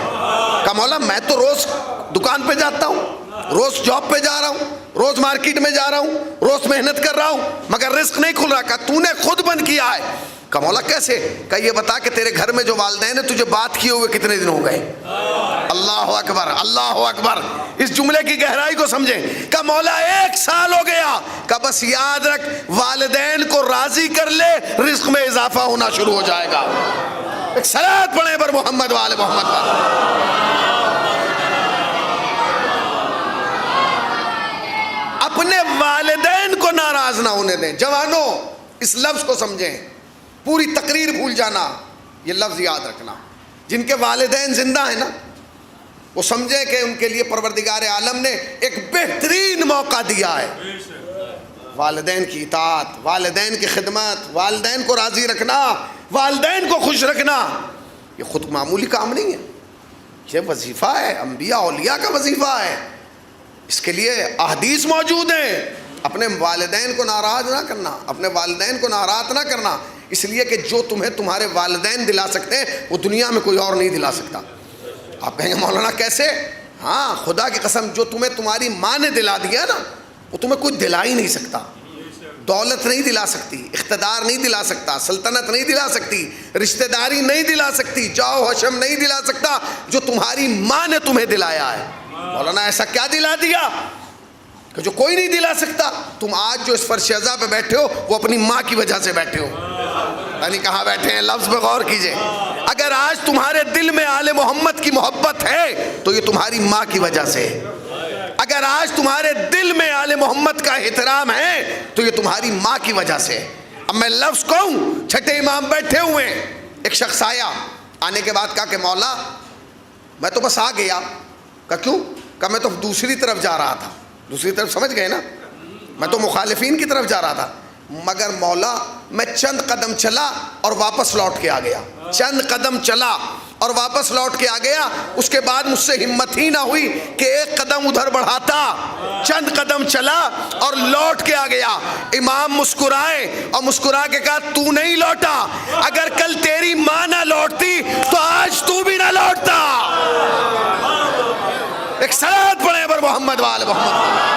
کہا مولا میں تو روز دکان پہ جاتا ہوں، روز جاب پہ جا رہا ہوں، روز مارکیٹ میں جا رہا ہوں، روز محنت کر رہا ہوں، مگر رزق نہیں کھل رہا. کہا تو نے خود بند کیا ہے. کہا مولا کیسے؟ کہا یہ بتا کہ تیرے گھر میں جو والدین ہیں تجھے بات کیے ہوئے کتنے دن ہو گئے؟ اللہ اکبر، اللہ اکبر. اس جملے کی گہرائی کو سمجھیں. کہا مولا 1 سال ہو گیا. کہا بس یاد رکھ والدین کو راضی کر لے، رزق میں اضافہ ہونا شروع ہو جائے گا. ایک صلاۃ پڑھیں پر محمد وآل محمد. اپنے والدین کو ناراض نہ ہونے دیں. جوانوں اس لفظ کو سمجھیں، پوری تقریر بھول جانا، یہ لفظ یاد رکھنا. جن کے والدین زندہ ہیں نا وہ سمجھیں کہ ان کے لیے پروردگار عالم نے ایک بہترین موقع دیا ہے. والدین کی اطاعت، والدین کی خدمت، والدین کو راضی رکھنا، والدین کو خوش رکھنا، یہ خود معمولی کام نہیں ہے، یہ وظیفہ ہے، انبیاء اولیاء کا وظیفہ ہے. اس کے لیے احادیث موجود ہیں. اپنے والدین کو ناراض نہ کرنا، اپنے والدین کو ناراض نہ کرنا، اس لیے کہ جو تمہیں تمہارے والدین دلا سکتے ہیں وہ دنیا میں کوئی اور نہیں دلا سکتا. آپ کہیں گے مولانا کیسے؟ ہاں خدا کی قسم، جو تمہیں تمہاری ماں نے دلا دیا نا وہ تمہیں کوئی دلا ہی نہیں سکتا. دولت نہیں دلا سکتی، اقتدار نہیں دلا سکتا، سلطنت نہیں دلا سکتی، رشتہ داری نہیں دلا سکتی، جاؤ حشم نہیں دلا سکتا جو تمہاری ماں نے تمہیں دلایا ہے. مولانا ایسا کیا دلا دیا کہ جو کوئی نہیں دلا سکتا؟ تم آج جو اس فرش عزا پہ بیٹھے ہو وہ اپنی ماں کی وجہ سے بیٹھے ہو. یعنی کہاں بیٹھے ہیں؟ لفظ پہ غور کیجئے. اگر آج تمہارے دل میں آل محمد کی محبت ہے تو یہ تمہاری ماں کی وجہ سے ہے. اگر آج تمہارے دل میں آل محمد کا احترام ہے تو یہ تمہاری ماں کی وجہ سے ہے. اب میں لفظ کہوں، چھٹے امام بیٹھے ہوئے ہیں، ایک شخص آیا، آنے کے بعد کہا کہ مولا میں تو بس آ گیا. کہا کیوں؟ کہا میں تو دوسری طرف جا رہا تھا. دوسری طرف سمجھ گئے نا، میں تو مخالفین کی طرف جا رہا تھا، مگر مولا میں چند قدم چلا اور واپس لوٹ کے آ گیا. چند قدم چلا اور واپس لوٹ کے آ گیا. اس کے بعد مجھ سے ہمت ہی نہ ہوئی کہ 1 قدم ادھر بڑھاتا. چند قدم چلا اور لوٹ کے آ گیا. امام مسکرائے اور مسکرا کے کہا تو نہیں لوٹا، اگر کل تیری ماں نہ لوٹتی تو آج تو بھی نہ لوٹتا. ایک صلاۃ پڑھیں پر محمد وآل محمد.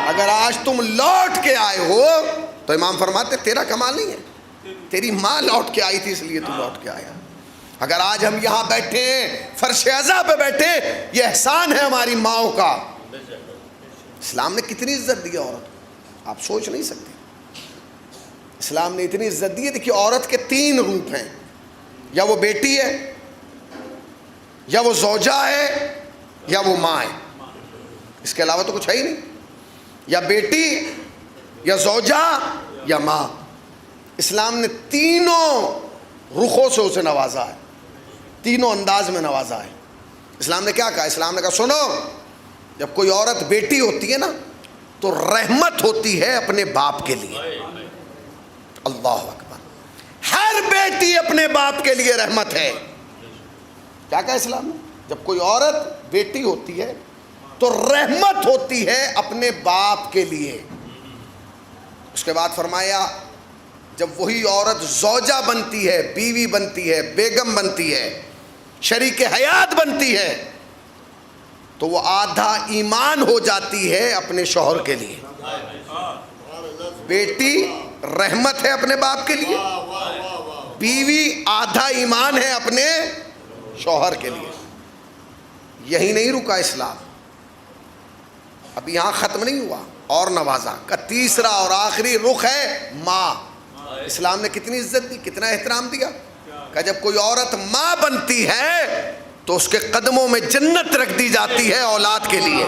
اگر آج تم لوٹ کے آئے ہو تو امام فرماتے تیرا کمال نہیں ہے، تیری ماں لوٹ کے آئی تھی اس لیے تو لوٹ کے آیا. اگر آج ہم یہاں بیٹھے ہیں، فرش عزا پہ بیٹھے، یہ احسان ہے ہماری ماؤں کا. اسلام نے کتنی عزت دی عورت، آپ سوچ نہیں سکتے. اسلام نے اتنی عزت دی ہے. دیکھیے عورت کے 3 روپ ہیں، یا وہ بیٹی ہے، یا وہ زوجہ ہے، یا وہ ماں ہے. اس کے علاوہ تو کچھ ہے ہی نہیں. یا بیٹی، یا زوجہ، یا ماں. اسلام نے تینوں رخوں سے اسے نوازا ہے، تینوں انداز میں نوازا ہے. اسلام نے کیا کہا؟ اسلام نے کہا سنو، جب کوئی عورت بیٹی ہوتی ہے نا تو رحمت ہوتی ہے اپنے باپ کے لیے. اللہ اکبر. ہر بیٹی اپنے باپ کے لیے رحمت ہے. کیا کہا اسلام نے؟ جب کوئی عورت بیٹی ہوتی ہے تو رحمت ہوتی ہے اپنے باپ کے لیے. اس کے بعد فرمایا جب وہی عورت زوجہ بنتی ہے، بیوی بنتی ہے، بیگم بنتی ہے، شریک حیات بنتی ہے، تو وہ آدھا ایمان ہو جاتی ہے اپنے شوہر کے لیے. بیٹی رحمت ہے اپنے باپ کے لیے، بیوی آدھا ایمان ہے اپنے شوہر کے لیے. یہی نہیں رکا اسلام، اب یہاں ختم نہیں ہوا، اور نوازا کا تیسرا اور آخری رخ ہے ماں. اسلام نے کتنی عزت دی، کتنا احترام دیا کہ جب کوئی عورت ماں بنتی ہے تو اس کے قدموں میں جنت رکھ دی جاتی ہے اولاد کے لیے.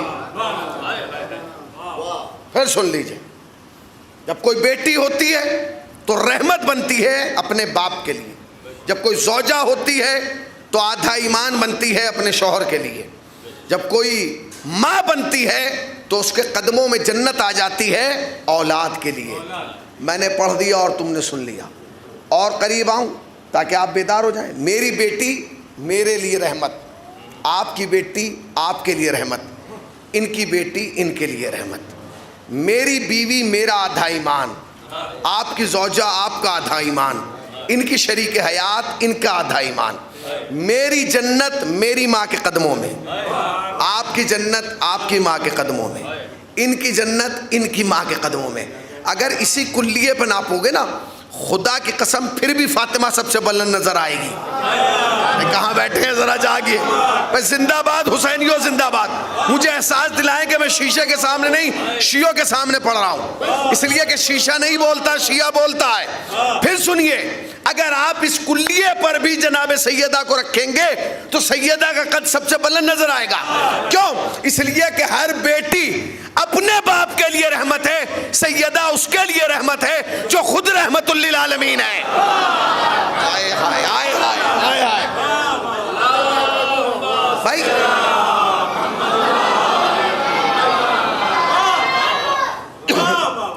پھر سن لیجئے، جب کوئی بیٹی ہوتی ہے تو رحمت بنتی ہے اپنے باپ کے لیے. جب کوئی زوجہ ہوتی ہے تو آدھا ایمان بنتی ہے اپنے شوہر کے لیے. جب کوئی ماں بنتی ہے تو اس کے قدموں میں جنت آ جاتی ہے اولاد کے لیے. میں نے پڑھ دیا اور تم نے سن لیا. اور قریب آؤں تاکہ آپ بیدار ہو جائیں. میری بیٹی میرے لیے رحمت، آپ کی بیٹی آپ کے لیے رحمت. ان کی بیٹی ان کے لیے رحمت، میری بیوی میرا آدھا ایمان، آپ کی زوجہ آپ کا آدھا ایمان، ان کی شریک حیات ان کا آدھا ایمان، میری جنت میری ماں کے قدموں میں، آپ کی جنت آپ کی ماں کے قدموں میں، ان کی جنت ان کی ماں کے قدموں میں۔ اگر اسی کلیے پہ ناپو گے نا، خدا کی قسم پھر بھی فاطمہ سب سے بلند نظر آئے گی۔ کہاں بیٹھے ہیں ذرا جاگیے، میں زندہ باد حسینیوں زندہ باد۔ مجھے احساس دلائیں کہ میں شیشے کے سامنے نہیں، شیعوں کے سامنے پڑھ رہا ہوں، اس لیے کہ شیشہ نہیں بولتا، شیعہ بولتا ہے۔ پھر سنیے، اگر آپ اس کلیے پر بھی جناب سیدہ کو رکھیں گے تو سیدہ کا قد سب سے بلند نظر آئے گا۔ کیوں؟ اس لیے کہ ہر بیٹی اپنے باپ کے لیے رحمت ہے، سیدہ اس کے لیے رحمت ہے جو خود رحمت للعالمین ہے۔ آئے ہائے آئے ہائے آئے ہائے بھائی،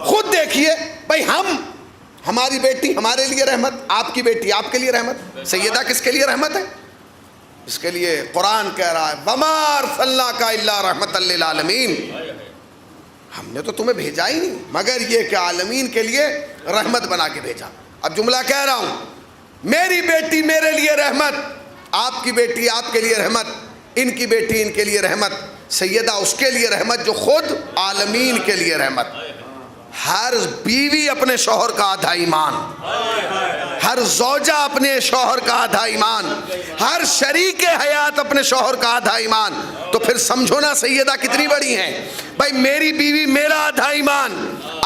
خود دیکھیے بھائی، ہماری بیٹی ہمارے لیے رحمت، آپ کی بیٹی آپ کے لیے رحمت، سیدہ کس کے لیے رحمت ہے؟ اس کے لیے قرآن کہہ رہا ہے وَمَا أَرْسَلْنَاكَ إِلَّا رَحْمَةً لِّلْعَالَمِينَ، ہم نے تو تمہیں بھیجا ہی نہیں مگر یہ کہ عالمین کے لیے رحمت بنا کے بھیجا۔ اب جملہ کہہ رہا ہوں، میری بیٹی میرے لیے رحمت، آپ کی بیٹی آپ کے لیے رحمت، ان کی بیٹی ان کے لیے رحمت، سیدہ اس کے لیے رحمت جو خود عالمین کے لیے رحمت۔ ہر بیوی اپنے شوہر کا آدھا ایمان، ہر زوجہ اپنے شوہر کا آدھا ایمان، ہر شریک حیات اپنے شوہر کا آدھا ایمان۔ تو پھر سمجھو نا سیدہ کتنی بڑی ہیں بھائی، میری بیوی میرا آدھا ایمان،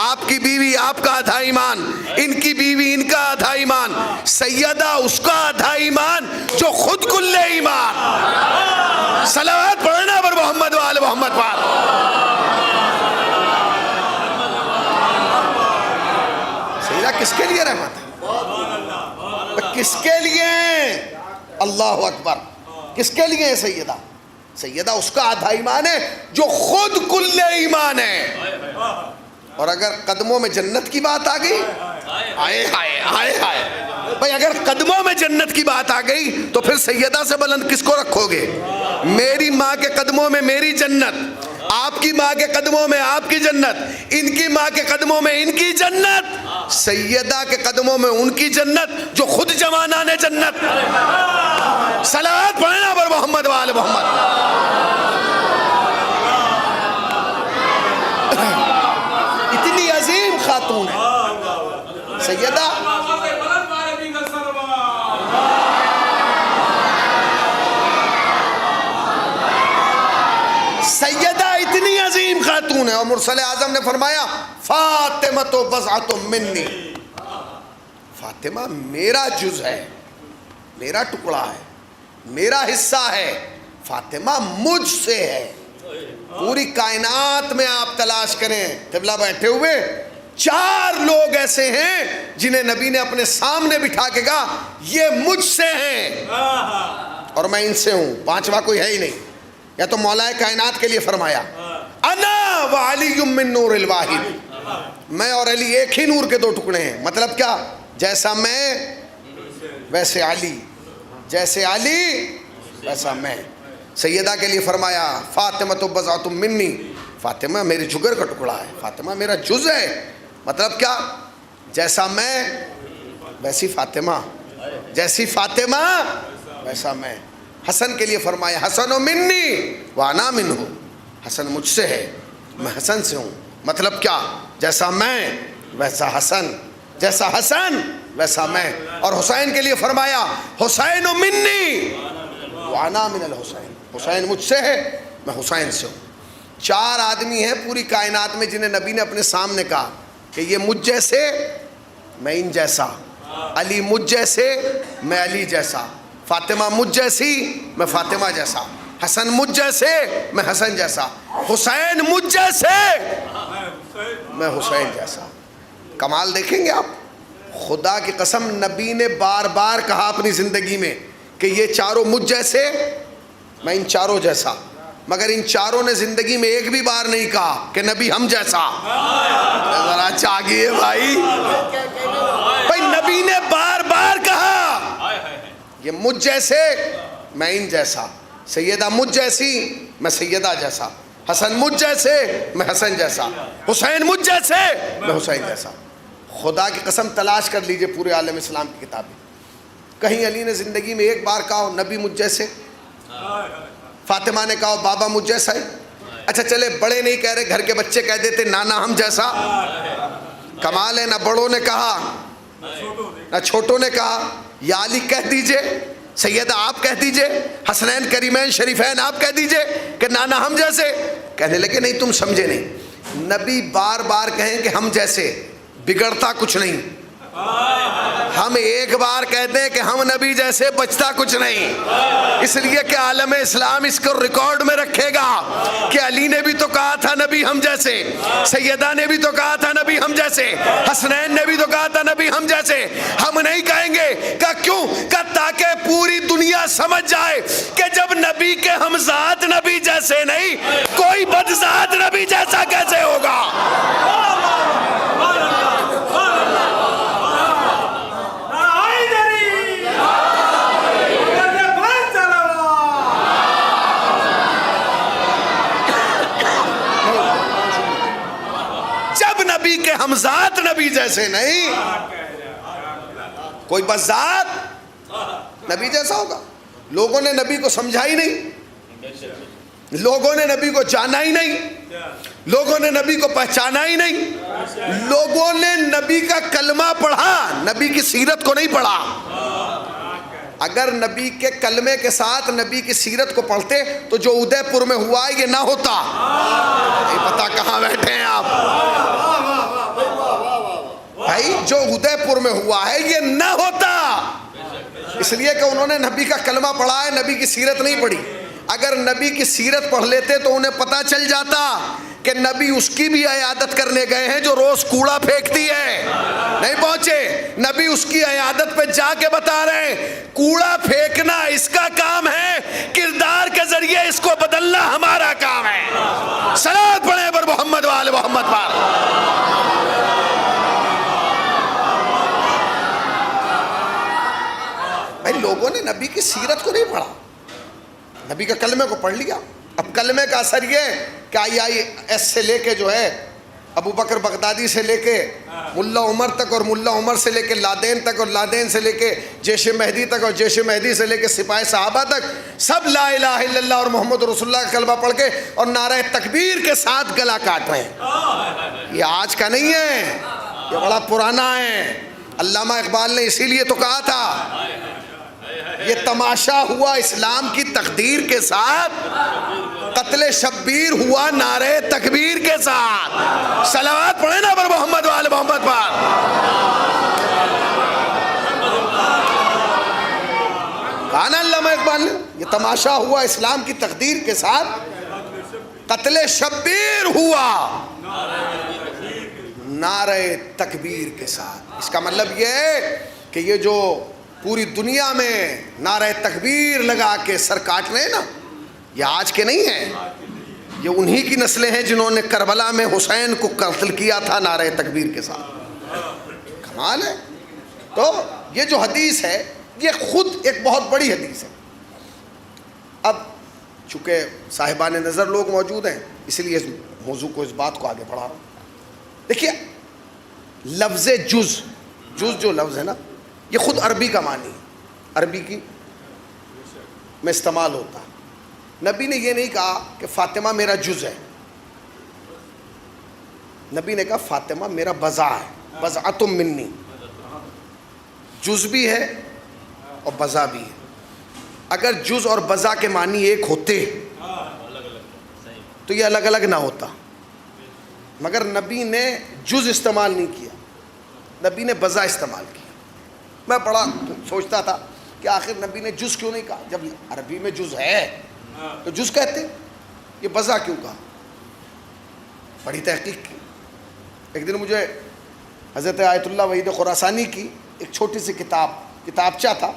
آپ کی بیوی آپ کا آدھا ایمان، ان کی بیوی ان کا آدھا ایمان، سیدہ اس کا آدھا ایمان جو خود کل ایمان۔ صلوات پڑھنا پر محمد و آل محمد پر۔ کس کے لیے رحمت ہے؟ کس کے لیے؟ اللہ اکبر، کس کے لیے ہے سیدہ؟ سیدہ اس کا آدھا ایمان ہے جو خود کل ایمان ہے۔ اور اگر قدموں میں جنت کی بات آ گئی، آئے ہائے آئے ہائے بھائی، اگر قدموں میں جنت کی بات آ گئی تو پھر سیدہ سے بلند کس کو رکھو گے؟ میری ماں کے قدموں میں میری جنت، آپ کی ماں کے قدموں میں آپ کی جنت، ان کی ماں کے قدموں میں ان کی جنت، سیدہ کے قدموں میں ان کی جنت جو خود جوانان جنت۔ صلوات پڑھنا پر محمد و آل محمد۔ اتنی عظیم خاتون ہے سیدہ، سیدہ اتنی عظیم خاتون ہے، اور مرسل اعظم نے فرمایا فاطمہ بضعۃ منی، فاطمہ میرا جز ہے، میرا ٹکڑا ہے، میرا حصہ ہے، فاطمہ مجھ سے ہے۔ پوری کائنات میں آپ تلاش کریں، قبلہ بیٹھے ہوئے 4 لوگ ایسے ہیں جنہیں نبی نے اپنے سامنے بٹھا کے کہا یہ مجھ سے ہیں اور میں ان سے ہوں، 5واں کوئی ہے ہی نہیں۔ یا تو مولا کائنات کے لیے فرمایا انا وعلی من نور الواحد، میں اور علی ایک ہی نور کے 2 ٹکڑے ہیں۔ مطلب کیا؟ جیسا میں ویسے علی، جیسے علی ویسا میں۔ سیدہ کے لیے فرمایا فاطمہ بضعۃ منی، فاطمہ میرے جگر کا ٹکڑا ہے، فاطمہ میرا جز ہے۔ مطلب کیا؟ جیسا میں ویسی فاطمہ، جیسی فاطمہ ویسا میں۔ حسن کے لیے فرمایا حسن منی وانا منہ، حسن مجھ سے ہے میں حسن سے ہوں۔ مطلب کیا؟ جیسا میں ویسا حسن، جیسا حسن ویسا میں۔ اور حسین کے لیے فرمایا حسین منی وانا من الحسین، حسین مجھ سے ہے میں حسین سے ہوں۔ 4 آدمی ہیں پوری کائنات میں جنہیں نبی نے اپنے سامنے کہا کہ یہ مجھ جیسے میں ان جیسا، علی مجھ جیسے میں علی جیسا، فاطمہ مجھ جیسی میں فاطمہ جیسا، حسن مجھ جیسے میں حسن جیسا، حسین مجھ جیسے میں حسین جیسا۔ کمال دیکھیں گے آپ، خدا کی قسم نبی نے بار بار کہا اپنی زندگی میں کہ یہ 4 مجھ جیسے میں ان 4 جیسا، مگر ان 4 نے زندگی میں ایک بھی بار نہیں کہا کہ نبی ہم جیسا۔ ذرا چاہیے بھائی، نبی نے بار بار کہا یہ مجھ جیسے میں ان جیسا، سیدہ مجھ جیسی میں سیدہ جیسا، حسن مجھ جیسے میں حسن جیسا، حسین مجھ جیسے میں حسین جیسا۔ خدا کی قسم تلاش کر لیجئے پورے عالم اسلام کی کتابیں، کہیں علی نے زندگی میں ایک بار کہا ہو نبی مجھ جیسے؟ فاطمہ نے کہا ہو بابا مجھ جیسا ہے؟ اچھا چلے بڑے نہیں کہہ رہے، گھر کے بچے کہہ دیتے نانا ہم جیسا؟ کمال ہے، نہ بڑوں نے کہا نہ چھوٹوں نے کہا۔ یا علی کہہ دیجئے، سیدہ آپ کہہ دیجئے، حسنین کریمین شریفین آپ کہہ دیجئے کہ نانا ہم جیسے۔ کہنے لگے نہیں تم سمجھے نہیں، نبی بار بار کہیں کہ ہم جیسے بگڑتا کچھ نہیں، ہم ایک بار کہتے ہیں کہ ہم نبی جیسے بچتا کچھ نہیں۔ اس لیے کہ عالم اسلام اس کو ریکارڈ میں رکھے گا کہ علی نے بھی تو کہا تھا نبی ہم جیسے، سیدہ نے بھی تو کہا تھا نبی ہم جیسے، حسنین نے بھی تو کہا تھا نبی ہم جیسے۔ ہم نہیں کہیں گے کہ کیوں؟ کہ تاکہ پوری دنیا سمجھ جائے کہ جب نبی کے ہم ذات نبی جیسے نہیں، کوئی بد ذات نبی جیسا کیسے ہوگا؟ نبی کے ہم ذات نبی جیسے نہیں، کوئی بس ذات نبی جیسا ہوگا۔ لوگوں نے نبی کو سمجھا ہی نہیں، لوگوں نے نبی کو جانا ہی نہیں، لوگوں نے نبی کو پہچانا ہی نہیں، لوگوں نے نبی کا کلمہ پڑھا، نبی کی سیرت کو نہیں پڑھا۔ اگر نبی کے کلمے کے ساتھ نبی کی سیرت کو پڑھتے تو جو ادے پور میں ہوا ہے یہ نہ ہوتا۔ نہیں پتا کہاں بیٹھے ہیں آپ بھائی، جو ادے پور میں ہوا ہے یہ نہ ہوتا، اس لیے کہ انہوں نے نبی کا کلمہ پڑھا ہے، نبی کی سیرت نہیں پڑھی۔ اگر نبی کی سیرت پڑھ لیتے تو انہیں پتا چل جاتا کہ نبی اس کی بھی عیادت کرنے گئے ہیں جو روز کوڑا پھینکتی ہے، نہیں پہنچے۔ نبی اس کی عیادت پہ جا کے بتا رہے ہیں کوڑا پھینکنا اس کا کام ہے، کردار کے ذریعے اس کو بدلنا ہمارا کام ہے۔ صلوات پڑھیں پر محمد وآل محمد پر۔ بھائی لوگوں نے نبی کی سیرت کو نہیں پڑھا، نبی کا کلمے کو پڑھ لیا۔ اب کلمے کا اثر یہ کہ IIS سے لے کے جو ہے ابو بکر بغدادی سے لے کے ملا عمر تک، اور ملا عمر سے لے کے لادین تک، اور لادین سے لے کے جیش مہدی تک، اور جیش مہدی سے لے کے سپاہی صحابہ تک، سب لا الہ الا اللہ اور محمد رسول اللہ کا کلمہ پڑھ کے اور نعرہ تکبیر کے ساتھ گلا کاٹ رہے ہیں۔ یہ آج کا نہیں ہے، یہ بڑا پرانا ہے۔ علامہ اقبال نے اسی لیے تو کہا تھا یہ تماشا ہوا اسلام کی تقدیر کے ساتھ، قتل شبیر ہوا نعرہ تکبیر کے ساتھ۔ صلوات پڑھیں نا پر محمد وآل محمد پر۔ کہا نا علامہ اقبال نے یہ تماشا ہوا اسلام کی تقدیر کے ساتھ، قتل شبیر ہوا نعرہ تکبیر کے ساتھ۔ اس کا مطلب یہ ہے کہ یہ جو پوری دنیا میں نعرہ تکبیر لگا کے سر کاٹ رہے ہیں نا، یہ آج کے نہیں ہیں، یہ انہی کی نسلیں ہیں جنہوں نے کربلا میں حسین کو قتل کیا تھا نعرہ تکبیر کے ساتھ۔ کمال ہے۔ تو یہ جو حدیث ہے یہ خود ایک بہت بڑی حدیث ہے۔ اب چونکہ صاحبان نظر لوگ موجود ہیں اس لیے اس موضوع کو، اس بات کو آگے بڑھا رہا ہوں۔ دیکھیے لفظ جز جو لفظ ہے نا، یہ خود عربی کا معنی ہے، عربی کی میں استعمال ہوتا ہے۔ نبی نے یہ نہیں کہا کہ فاطمہ میرا جز ہے، نبی نے کہا فاطمہ میرا بضع ہے، بضعۃ منی، جز بھی ہے اور بضع بھی ہے۔ اگر جز اور بضع کے معنی ایک ہوتے تو یہ الگ الگ نہ ہوتا، مگر نبی نے جز استعمال نہیں کیا، نبی نے بضع استعمال کیا۔ میں بڑا سوچتا تھا کہ آخر نبی نے جز کیوں نہیں کہا، جب عربی میں جز ہے تو جز کہتے، یہ بضع کیوں کہا؟ بڑی تحقیق کی۔ ایک دن مجھے حضرت آیت اللہ وحید خراسانی کی ایک چھوٹی سی کتابچہ تھا،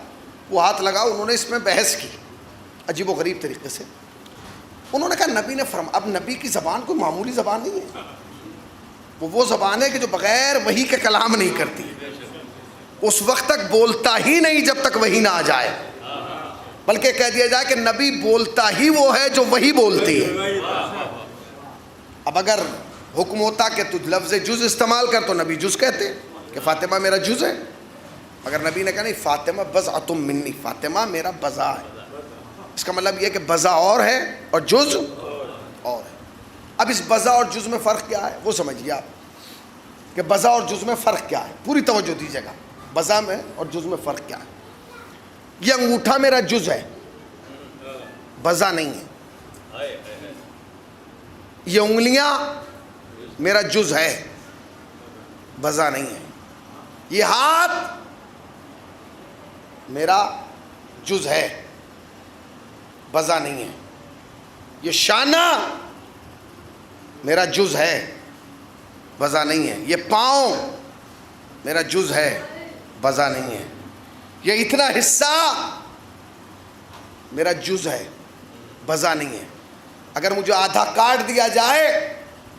وہ ہاتھ لگا، انہوں نے اس میں بحث کی عجیب و غریب طریقے سے۔ انہوں نے کہا نبی نے اب نبی کی زبان کوئی معمولی زبان نہیں ہے، وہ زبان ہے کہ جو بغیر وحی کے کلام نہیں کرتی، اس وقت تک بولتا ہی نہیں جب تک وحی نہ آ جائے، بلکہ کہہ دیا جائے کہ نبی بولتا ہی وہ ہے جو وحی بولتی ہے۔ اب اگر حکم ہوتا کہ تو لفظ جز استعمال کر تو نبی جز کہتے کہ فاطمہ میرا جز ہے، مگر نبی نے کہا نہیں، فاطمہ بضعۃ منی، فاطمہ میرا بضع ہے۔ اس کا مطلب یہ کہ بضع اور ہے اور جز اور ہے۔ اب اس بضع اور جز میں فرق کیا ہے وہ سمجھیے آپ کہ بضع اور جز میں فرق کیا ہے، پوری توجہ دیجیے گا، بضع میں اور جز میں فرق کیا ہے۔ یہ انگوٹھا میرا جز ہے، بضع نہیں ہے۔ یہ انگلیاں میرا جز ہے، بضع نہیں ہے۔ یہ ہاتھ میرا جز ہے، بضع نہیں ہے۔ یہ شانہ میرا جز ہے، بضع نہیں ہے۔ یہ پاؤں میرا جز ہے، بضع نہیں ہے۔ یہ اتنا حصہ میرا جز ہے، بضع نہیں ہے۔ اگر مجھے آدھا کاٹ دیا جائے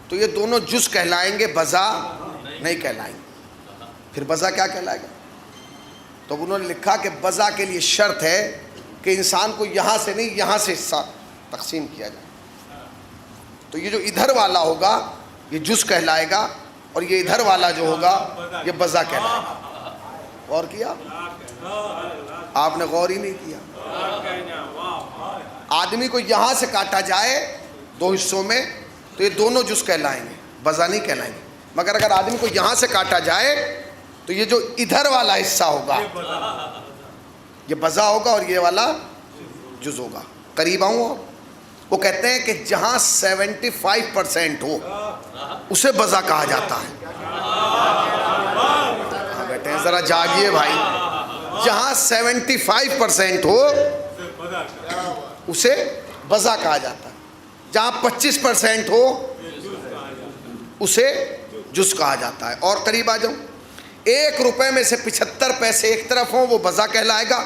تو یہ دونوں جز کہلائیں گے، بضع نہیں کہلائیں گے۔ پھر بضع کیا کہلائے گا؟ تو انہوں نے لکھا کہ بضع کے لیے شرط ہے کہ انسان کو یہاں سے نہیں یہاں سے حصہ تقسیم کیا جائے۔ تو یہ جو ادھر والا ہوگا یہ جز کہلائے گا، اور یہ ادھر والا جو ہوگا یہ بضع کہلائے گا۔ غور کیا آپ نے؟ غور ہی نہیں کیا۔ آدمی کو یہاں سے کاٹا جائے دو حصوں میں تو یہ دونوں جز کہلائیں گے، بضع نہیں کہلائیں گے۔ مگر اگر آدمی کو یہاں سے کاٹا جائے تو یہ جو ادھر والا حصہ ہوگا یہ بضع ہوگا اور یہ والا جز ہوگا۔ قریب آؤں، اور وہ کہتے ہیں کہ جہاں 75% ہو اسے بضع کہا جاتا ہے۔ بیٹھے ہیں ذرا جاگیے بھائی، جہاں 75% ہو اسے بضع کہا جاتا ہے، جہاں 25% ہو اسے جز کہا جاتا ہے۔ اور قریب آ جاؤں، 1 روپے میں سے 75 پیسے ایک طرف ہوں وہ بضع کہلائے گا،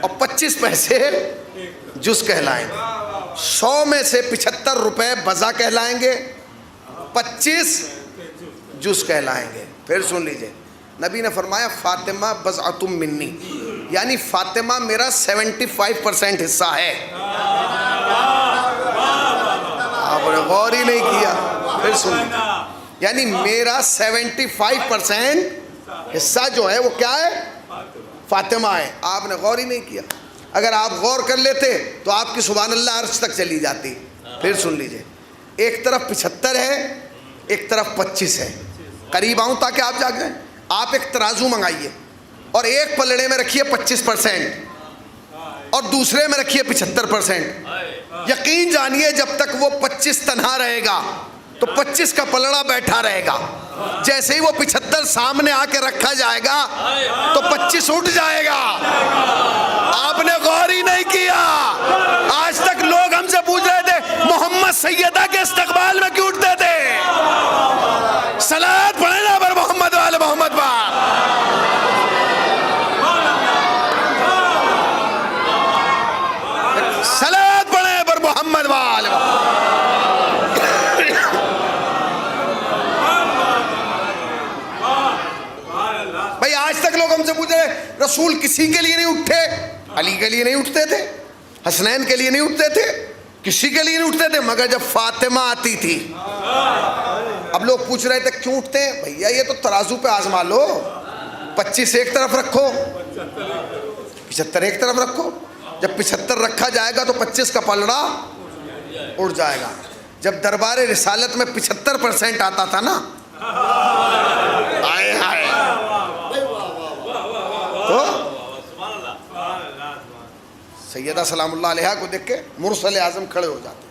اور 25 پیسے جز کہلائیں گے۔ 100 میں سے 75 روپے بضع کہلائیں گے، 25 جز کہلائیں گے۔ پھر سن لیجئے، نبی نے فرمایا فاطمہ بضعۃ منی، یعنی فاطمہ میرا 75% حصہ ہے۔ آپ نے غور ہی نہیں کیا۔ پھر سن لیجئے، یعنی میرا 75% حصہ جو ہے وہ کیا ہے؟ فاطمہ ہے۔ آپ نے غور ہی نہیں کیا۔ اگر آپ غور کر لیتے تو آپ کی سبحان اللہ عرش تک چلی جاتی۔ پھر سن لیجئے، ایک طرف 75 ہے ایک طرف 25 ہے۔ قریب آؤں تاکہ آپ جاگیں۔ آپ ایک ترازو منگائیے اور ایک پلڑے میں رکھیے 25% اور دوسرے میں رکھیے 75%۔ یقین جانیے جب تک وہ 25 تنہا رہے گا تو 25 کا پلڑا بیٹھا رہے گا۔ جیسے ہی وہ 75 سامنے آ کے رکھا جائے گا تو 25 اٹھ جائے گا۔ آپ نے غور ہی نہیں کیا۔ آج تک لوگ ہم سے پوچھ رہے تھے محمد سیدہ کے استقبال میں کیوں اٹھتے تھے؟ صلوات پڑھیں نا پر محمد والے محمد پر۔ صلوات پڑھیں پر محمد والے۔ بھائی آج تک لوگ ہم سے پوچھ رہے رسول کسی کے لیے نہیں اٹھتے؟ علی کے لیے نہیں اٹھتے تھے، حسنین کے لیے نہیں اٹھتے تھے، کسی کے لیے نہیں اٹھتے تھے، مگر جب فاطمہ آتی تھی۔ اب لوگ پوچھ رہے تھے کیوں اٹھتے ہیں؟ بھیا یہ تو ترازو پہ آزما لو، 25 ایک طرف رکھو، 75 ایک طرف رکھو۔ جب 75 رکھا جائے گا تو 25 کا پلڑا اڑ جائے گا۔ جب دربار رسالت میں 75% آتا تھا نا، آئے ہائے، تو سیدہ سلام اللہ علیہا کو دیکھ کے مرسل اعظم کھڑے ہو جاتے۔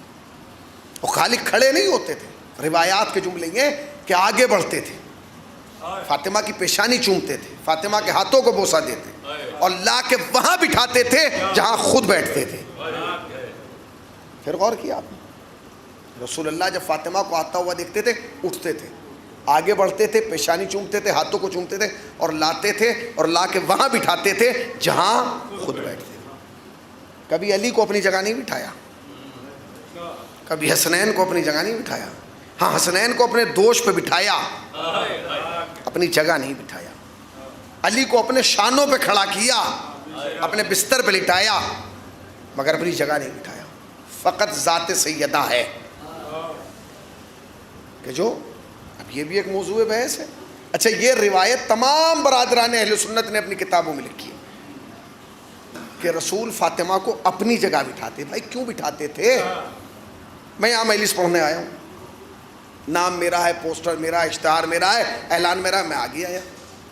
وہ خالی کھڑے نہیں ہوتے تھے، روایات کے جملے یہ کہ آگے بڑھتے تھے، فاطمہ کی پیشانی چومتے تھے، فاطمہ کے ہاتھوں کو بوسہ دیتے اور لا کے وہاں بٹھاتے تھے جہاں خود بیٹھتے تھے۔ پھر غور کیا آپ نے، رسول اللہ جب فاطمہ کو آتا ہوا دیکھتے تھے اٹھتے تھے، آگے بڑھتے تھے، پیشانی چومتے تھے، ہاتھوں کو چومتے تھے اور لاتے تھے اور لا کے وہاں بٹھاتے تھے جہاں خود بیٹھتے تھے۔ کبھی علی کو اپنی جگہ نہیں بٹھایا، کبھی حسنین کو اپنی جگہ نہیں بٹھایا۔ ہاں حسنین کو اپنے دوش پہ بٹھایا، اپنی جگہ نہیں بٹھایا۔ علی کو اپنے شانوں پہ کھڑا کیا، اپنے بستر پہ لٹایا، مگر اپنی جگہ نہیں بٹھایا۔ فقط ذات سیدہ ہے، کہ جو اب یہ بھی ایک موضوع بحث ہے. اچھا یہ روایت تمام برادران اہل سنت نے اپنی کتابوں میں لکھی ہے کہ رسول فاطمہ کو اپنی جگہ بٹھاتے. بھائی کیوں بٹھاتے تھے؟ میں یہاں مجلس پڑھنے آیا ہوں, نام میرا ہے, پوسٹر میرا ہے, اشتہار میرا ہے, اعلان میرا ہے, میں آگے آیا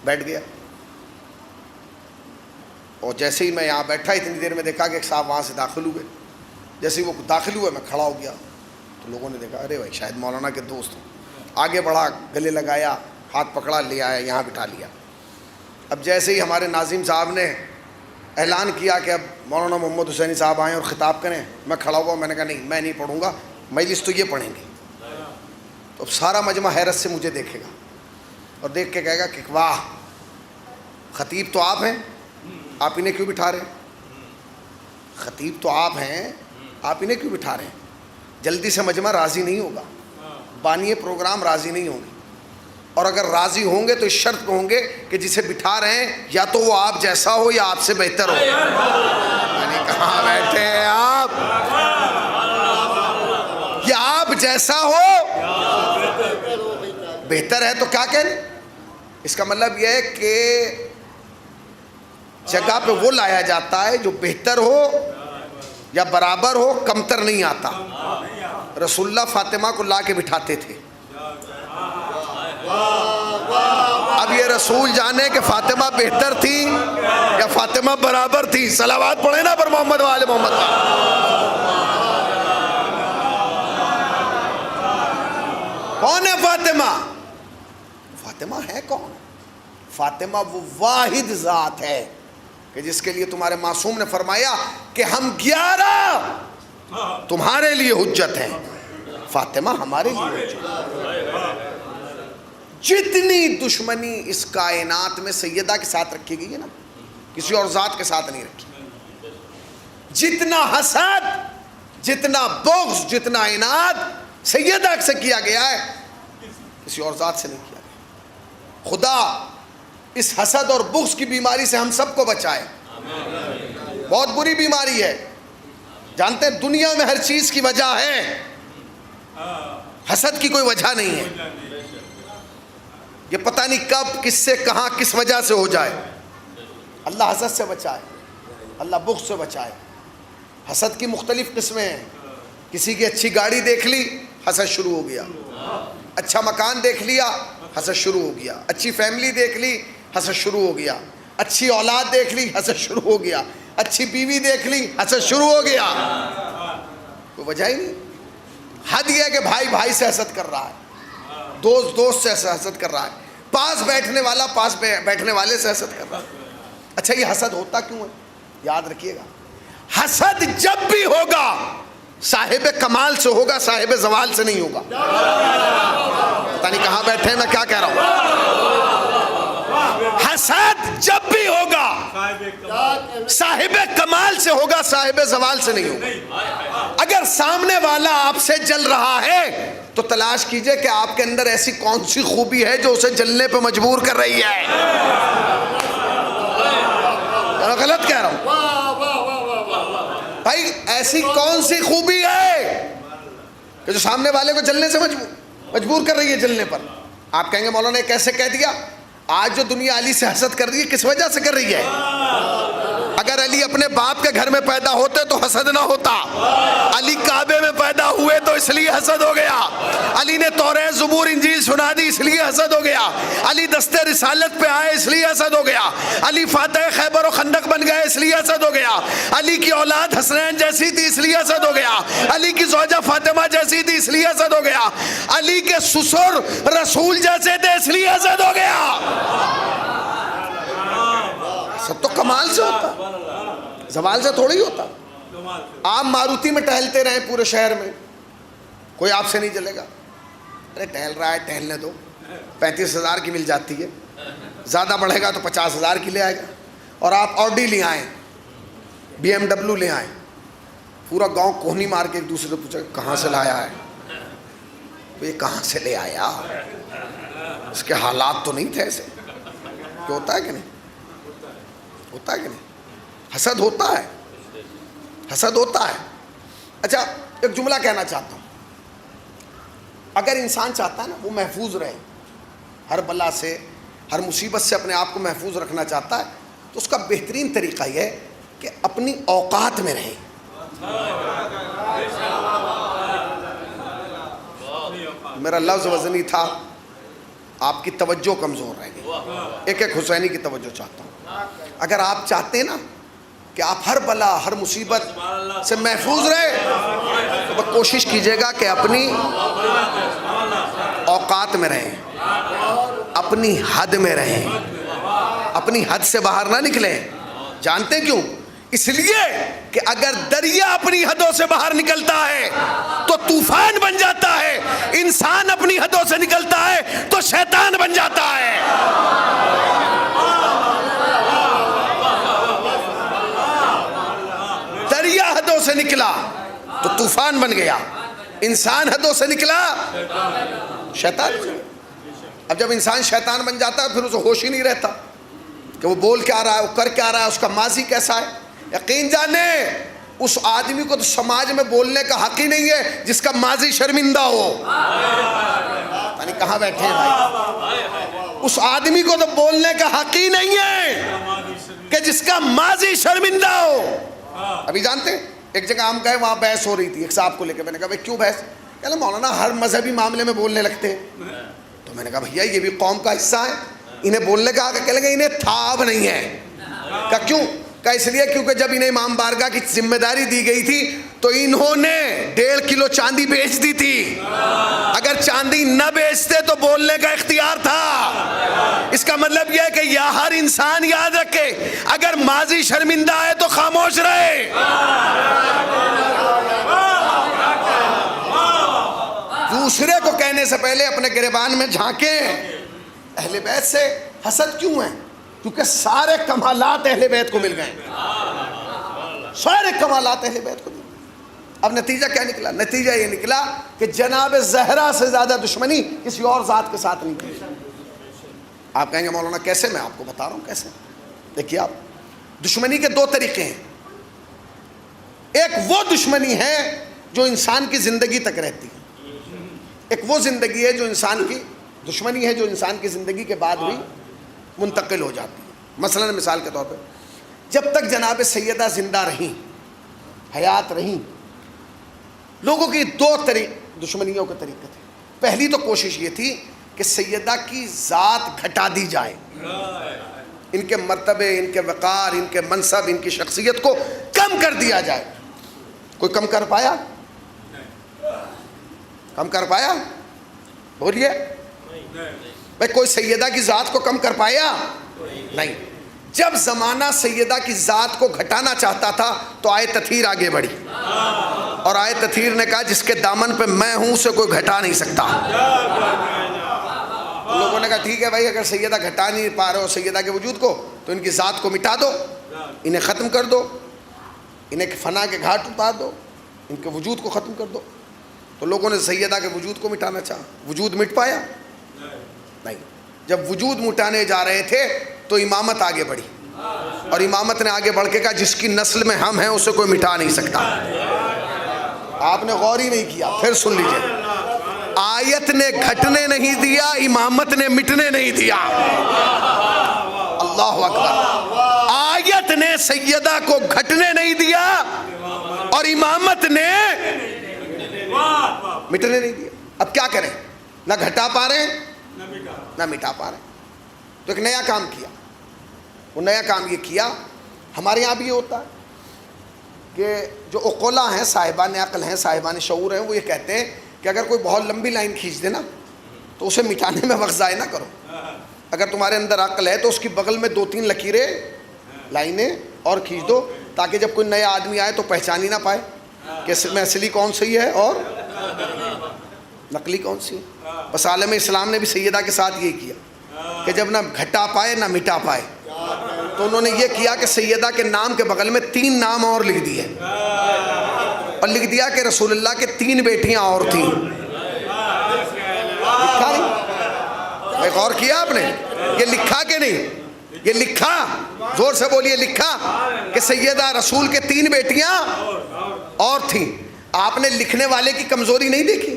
بیٹھ گیا, اور جیسے ہی میں یہاں بیٹھا اتنی دیر میں دیکھا کہ ایک صاحب وہاں سے داخل ہوئے. جیسے ہی وہ داخل ہوئے میں کھڑا ہو گیا تو لوگوں نے دیکھا ارے بھائی شاید مولانا کے دوست ہوں. آگے بڑھا, گلے لگایا, ہاتھ پکڑا, لے آیا, یہاں بٹھا لیا. اب جیسے ہی ہمارے ناظم صاحب نے اعلان کیا کہ اب مولانا محمد حسینی صاحب آئیں اور خطاب کریں, میں کھڑا ہوا, میں نے کہا نہیں میں نہیں پڑھوں گا, مجلس تو یہ پڑھیں گے. تو اب سارا مجمع حیرت سے مجھے دیکھے گا اور دیکھ کے کہے گا کہ واہ خطیب تو آپ ہیں, آپ انہیں کیوں بٹھا رہے ہیں؟ خطیب تو آپ ہیں, آپ انہیں کیوں بٹھا رہے ہیں؟ جلدی سے مجمع راضی نہیں ہوگا, بانی پروگرام راضی نہیں ہوں گے, اور اگر راضی ہوں گے تو اس شرط پہ ہوں گے کہ جسے بٹھا رہے ہیں یا تو وہ آپ جیسا ہو یا آپ سے بہتر ہو. یعنی کہاں بیٹھے ہیں آپ؟ یا آپ جیسا ہو بہتر ہے تو کیا کہنے. اس کا مطلب یہ ہے کہ جگہ پہ وہ لایا جاتا ہے جو بہتر ہو یا برابر ہو, کمتر نہیں آتا. رسول اللہ فاطمہ کو لا کے بٹھاتے تھے. اب یہ رسول جانے کہ فاطمہ بہتر تھی یا فاطمہ برابر تھی. صلوات پڑھیں نا پر محمد و آل محمد. کون ہے فاطمہ؟ فاطمہ ہے کون؟ فاطمہ وہ واحد ذات ہے کہ جس کے لیے تمہارے معصوم نے فرمایا کہ ہم 11 تمہارے لیے حجت ہیں, فاطمہ ہمارے لیے حجت. جتنی دشمنی اس کائنات میں سیدہ کے ساتھ رکھی گئی ہے نا, کسی اور ذات کے ساتھ نہیں رکھی. جتنا حسد, جتنا بغض, جتنا عناد سیدہ سے کیا گیا ہے کسی اور ذات سے نہیں کیا گیا. خدا اس حسد اور بغض کی بیماری سے ہم سب کو بچائے. بہت بری بیماری ہے. جانتے ہیں دنیا میں ہر چیز کی وجہ ہے, حسد کی کوئی وجہ نہیں ہے. یہ پتہ نہیں کب, کس سے, کہاں, کس وجہ سے ہو جائے. اللہ حسد سے بچائے, اللہ بغض سے بچائے. حسد کی مختلف قسمیں ہیں. کسی کی اچھی گاڑی دیکھ لی, حسد شروع ہو گیا. اچھا مکان دیکھ لیا, حسد شروع ہو گیا. اچھی فیملی دیکھ لی, حسد شروع ہو گیا. اچھی اولاد دیکھ لی, حسد شروع ہو گیا. اچھی بیوی دیکھ لی, حسد شروع ہو گیا. کوئی وجہ ہی نہیں. حد یہ ہے کہ بھائی بھائی سے حسد کر رہا ہے, دوست دوست سے حسد کر رہا ہے, پاس بیٹھنے والا پاس بیٹھنے والے سے حسد کر رہا ہے. اچھا یہ حسد ہوتا کیوں ہے؟ یاد رکھیے گا, حسد جب بھی ہوگا صاحب کمال سے ہوگا, صاحب زوال سے نہیں ہوگا. پتہ نہیں کہاں بیٹھے ہیں, میں کیا کہہ رہا ہوں. حسد جب بھی ہوگا صاحب کمال سے ہوگا, صاحب زوال سے نہیں ہوگا. اگر سامنے والا آپ سے جل رہا ہے تو تلاش کیجئے کہ آپ کے اندر ایسی کون سی خوبی ہے جو اسے جلنے پہ مجبور کر رہی ہے. غلط کہہ رہا ہوں بھائی, ایسی کون سی خوبی ہے کہ جو سامنے والے کو جلنے سے مجبور کر رہی ہے جلنے پر. آپ کہیں گے مولانا نے کیسے کہہ دیا؟ آج جو دنیا علی سے حسد کر رہی ہے کس وجہ سے کر رہی ہے؟ اگر علی اپنے باپ کے گھر میں پیدا ہوتے تو حسد نہ ہوتا. علی کعبے میں پیدا ہوئے تو اس لیے حسد ہو گیا. علی نے توریت زبور انجیل سنا دی اس لیے حسد ہو گیا. علی دستے رسالت پہ آئے اس لیے حسد ہو گیا. علی فاتح خیبر و خندق بن گئے اس لیے حسد ہو گیا. علی کی اولاد حسنین جیسی تھی اس لیے حسد ہو گیا. علی کی زوجہ فاطمہ جیسی تھی اس لیے حسد ہو گیا. علی کے سسر رسول جیسے تھے اس لیے حسد ہو گیا. حسد تو کمال سے ہوتا, زوال سے تھوڑی ہوتا. آپ ماروتی میں ٹہلتے رہیں پورے شہر میں, کوئی آپ سے نہیں جلے گا. ارے ٹہل رہا ہے ٹہلنے دو, 35,000 کی مل جاتی ہے, زیادہ بڑھے گا تو 50,000 کی لے آئے گا. اور آپ آڈی لے آئیں, BMW لے آئیں, پورا گاؤں کوہنی مار کے ایک دوسرے سے پوچھا کہاں سے لایا ہے, تو یہ کہاں سے لے آیا, اس کے حالات تو نہیں تھے ایسے. کہ ہوتا ہے کہ نہیں, ہوتا ہے کہ نہیں؟ حسد ہوتا ہے, حسد ہوتا ہے. اچھا ایک جملہ کہنا چاہتا ہوں. اگر انسان چاہتا ہے نا وہ محفوظ رہے، ہر بلا سے، ہر مصیبت سے اپنے آپ کو محفوظ رکھنا چاہتا ہے، تو اس کا بہترین طریقہ یہ ہے کہ اپنی اوقات میں رہے۔ میرا لفظ وزنی تھا، آپ کی توجہ کمزور رہ گئی، ایک ایک حسینی کی توجہ چاہتا ہوں۔ اگر آپ چاہتے ہیں نا کہ آپ ہر بلا ہر مصیبت سے محفوظ رہے، تو کوشش کیجئے گا کہ اپنی اوقات میں رہیں، اپنی حد میں رہیں، اپنی حد سے باہر نہ نکلیں۔ جانتے کیوں؟ اس لیے کہ اگر دریا اپنی حدوں سے باہر نکلتا ہے تو طوفان بن جاتا ہے، انسان اپنی حدوں سے نکلتا ہے تو شیطان بن جاتا ہے۔ دریا حدوں سے نکلا تو طوفان بن گیا، انسان حدوں سے نکلا شیطان بن گیا۔ اب جب انسان شیطان بن جاتا ہے پھر اسے ہوش ہی نہیں رہتا کہ وہ بول کیا رہا ہے، وہ کر کیا رہا ہے، اس کا ماضی کیسا ہے۔ یقین جانے اس آدمی کو تو سماج میں بولنے کا حق ہی نہیں ہے جس کا ماضی شرمندہ ہو۔ یعنی کہاں بیٹھے ہیں بھائی؟ اس آدمی کو تو بولنے کا حق ہی نہیں ہے کہ جس کا ماضی شرمندہ ہو۔ ابھی جانتے ہیں ایک جگہ ہم گئے، وہاں بحث ہو رہی تھی ایک صاحب کو لے کے، میں نے کہا بھائی کیوں بحث؟ کہہ لیں مولانا ہر مذہبی معاملے میں بولنے لگتے ہیں۔ تو میں نے کہا بھیا یہ بھی قوم کا حصہ ہے، انہیں بولنے کا آگے، کہہ لیں گے انہیں تھا اب نہیں ہے۔ کہا کیوں؟ کہا اس لیے کیونکہ جب انہیں امام بارگاہ کی ذمہ داری دی گئی تھی تو انہوں نے 1.5 کلو چاندی بیچ دی تھی، اگر چاندی نہ بیچتے تو بولنے کا اختیار تھا۔ اس کا مطلب یہ ہے کہ یا ہر انسان یاد رکھے اگر ماضی شرمندہ ہے تو خاموش رہے۔ دوسرے کو کہنے سے پہلے اپنے گریبان میں جھانکیں۔ اہل بیت سے حسد کیوں ہے؟ کیونکہ سارے کمالات اہل بیت کو مل گئے، سارے کمالات اہل بیت کو مل گئے۔ اب نتیجہ کیا نکلا؟ نتیجہ یہ نکلا کہ جناب زہرا سے زیادہ دشمنی کسی اور ذات کے ساتھ نہیں کی۔ آپ کہیں گے مولانا کیسے؟ میں آپ کو بتا رہا ہوں کیسے۔ دیکھیے آپ، دشمنی کے 2 طریقے ہیں۔ ایک وہ دشمنی ہے جو انسان کی زندگی تک رہتی ہے، ایک وہ زندگی ہے جو انسان کی دشمنی ہے جو انسان کی زندگی کے بعد بھی منتقل ہو جاتی ہے۔ مثلا مثال کے طور پہ جب تک جناب سیدہ زندہ رہیں، حیات رہیں، لوگوں کی 2 دشمنیوں کے طریقے تھے۔ پہلی تو کوشش یہ تھی کہ سیدہ کی ذات گھٹا دی جائے، ان کے مرتبے، ان کے وقار، ان کے منصب، ان کی شخصیت کو کم کر دیا جائے۔ کوئی کم کر پایا؟ کم کر پایا؟ بولیے بھائی، کوئی سیدہ کی ذات کو کم کر پایا؟ نہیں۔ جب زمانہ سیدہ کی ذات کو گھٹانا چاہتا تھا تو آیت تطہیر آگے بڑھی، اور آیت تطہیر نے کہا جس کے دامن پہ میں ہوں اسے کوئی گھٹا نہیں سکتا۔ لوگوں نے کہا ٹھیک ہے بھائی، اگر سیدہ گھٹا نہیں پا رہے ہو سیدہ کے وجود کو تو ان کی ذات کو مٹا دو، انہیں ختم کر دو، انہیں فنا کے گھاٹ اتار دو، ان کے وجود کو ختم کر دو۔ تو لوگوں نے سیدہ کے وجود کو مٹانا چاہا۔ وجود مٹ پایا؟ نہیں۔ جب وجود مٹانے جا رہے تھے تو امامت آگے بڑھی، اور امامت نے آگے بڑھ کے کہا جس کی نسل میں ہم ہیں اسے کوئی مٹا نہیں سکتا۔ آپ نے غور ہی نہیں کیا، پھر سن لیجئے، آیت نے گھٹنے نہیں دیا، امامت نے مٹنے نہیں دیا۔ اللہ اکبر۔ آیت نے سیدہ کو گھٹنے نہیں دیا اور امامت نے مٹنے نہیں دیا۔ اب کیا کریں؟ نہ گھٹا پا رہے ہیں نہ مٹا پا رہے ہیں۔ تو ایک نیا کام کیا۔ وہ نیا کام یہ کیا، ہمارے یہاں بھی یہ ہوتا ہے کہ جو عقلاء ہیں، صاحبان عقل ہیں، صاحبان شعور ہیں، وہ یہ کہتے ہیں کہ اگر کوئی بہت لمبی لائن کھینچ دے نا تو اسے مٹانے میں وقت ضائع نہ کرو۔ اگر تمہارے اندر عقل ہے تو اس کی بغل میں 2-3 لکیریں، لائنیں اور کھینچ دو، تاکہ جب کوئی نیا آدمی آئے تو پہچان ہی نہ پائے کہ میں اصلی کون سی ہے اور نقلی کون سی ہے۔ بس عالم اسلام نے بھی سیدہ کے ساتھ یہ کیا کہ جب نہ گھٹا پائے نہ مٹا پائے تو انہوں نے یہ کیا کہ سیدہ کے نام کے بغل میں 3 نام اور لکھ دیے، اور لکھ دیا کہ رسول اللہ کے 3 بیٹیاں اور تھیں۔ لکھا نہیں؟ ایک اور کیا آپ نے؟ یہ لکھا کہ نہیں؟ یہ لکھا، زور سے بولیے، لکھا کہ سیدہ رسول کے 3 بیٹیاں اور تھیں۔ آپ نے لکھنے والے کی کمزوری نہیں دیکھی؟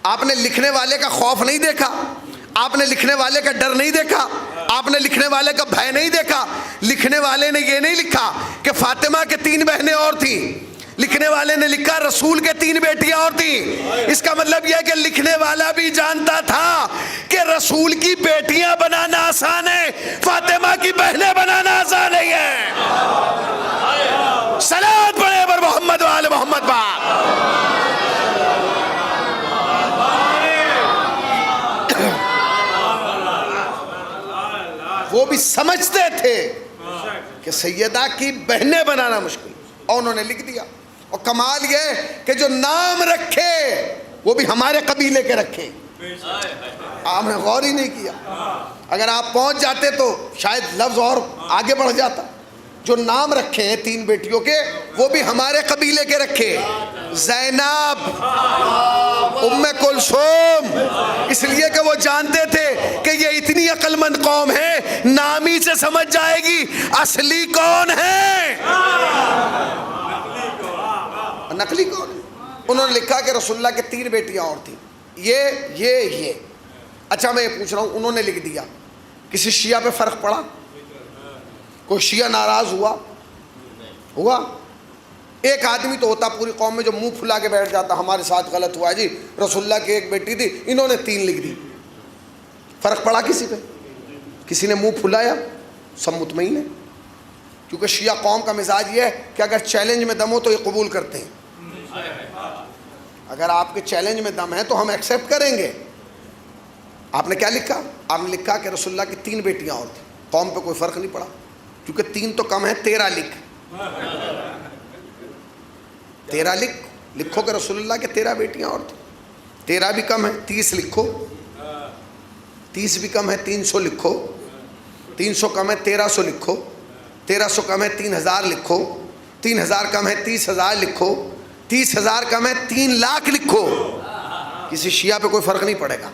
آپ نے لکھنے والے کا خوف نہیں دیکھا, آپ نے لکھنے والے کا ڈر نہیں دیکھا, آپ نے لکھنے والے کا بھے نہیں دیکھا. لکھنے والے نے یہ نہیں لکھا کہ فاطمہ کے 3 بہنیں اور تھیں, لکھنے والے نے لکھا رسول کے 3 بیٹیاں اور تھیں. اس کا مطلب یہ ہے کہ لکھنے والا بھی جانتا تھا کہ رسول کی بیٹیاں بنانا آسان ہے, فاطمہ کی بہنیں بنانا آسان نہیں ہے. صلوات پڑھے پر محمد و آل محمد باپ. وہ بھی سمجھتے تھے کہ سیدہ کی بہنیں بنانا مشکل, اور انہوں نے لکھ دیا. اور کمال یہ کہ جو نام رکھے وہ بھی ہمارے قبیلے کے رکھے. آپ نے غور ہی نہیں کیا, اگر آپ پہنچ جاتے تو شاید لفظ اور آگے بڑھ جاتا. جو نام رکھے ہیں 3 بیٹیوں کے وہ بھی ہمارے قبیلے کے رکھے, زینب, ام کلثوم, اس لیے کہ وہ جانتے تھے کہ یہ اتنی عقل مند قوم ہے, نام ہی سے سمجھ جائے گی اصلی کون ہے, نقلی کون ہے. انہوں نے لکھا کہ رسول اللہ کے 3 بیٹیاں اور تھیں, یہ. اچھا میں یہ پوچھ رہا ہوں, انہوں نے لکھ دیا, کسی شیعہ پہ فرق پڑا؟ کوئی شیعہ ناراض ہوا؟ ایک آدمی تو ہوتا پوری قوم میں جو منہ پھلا کے بیٹھ جاتا, ہمارے ساتھ غلط ہوا جی, رسول اللہ کی 1 بیٹی تھی, انہوں نے 3 لکھ دی. فرق پڑا کسی پہ؟ کسی نے منہ پھلایا؟ سب مطمئن ہیں, کیونکہ شیعہ قوم کا مزاج یہ ہے کہ اگر چیلنج میں دم ہو تو یہ قبول کرتے ہیں. اگر آپ کے چیلنج میں دم ہے تو ہم ایکسیپٹ کریں گے. آپ نے کیا لکھا؟ آپ نے لکھا کہ رسول اللہ کی 3 بیٹیاں اور تھیں. قوم پہ کوئی فرق نہیں پڑا, کیونکہ 3 تو کم ہے, 13 لکھ. 13 لکھو کہ رسول اللہ کے 13 بیٹیاں اور تھیں. 13 بھی کم ہے, 30 لکھو. 30 بھی کم ہے, 300 لکھو. 300 کم ہے, 1300 لکھو. 1300 کم ہے, 3000 لکھو. 3000 کم ہے, 30,000 لکھو. 30,000 کم ہے, 3 لاکھ لکھو. کسی شیعہ پہ کوئی فرق نہیں پڑے گا,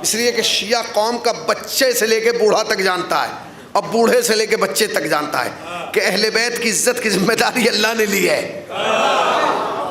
اس لیے کہ شیعہ قوم کا بچے سے لے کے بوڑھا تک جانتا ہے, اور بوڑھے سے لے کے بچے تک جانتا ہے کہ اہل بیت کی عزت کی ذمہ داری اللہ نے لی ہے.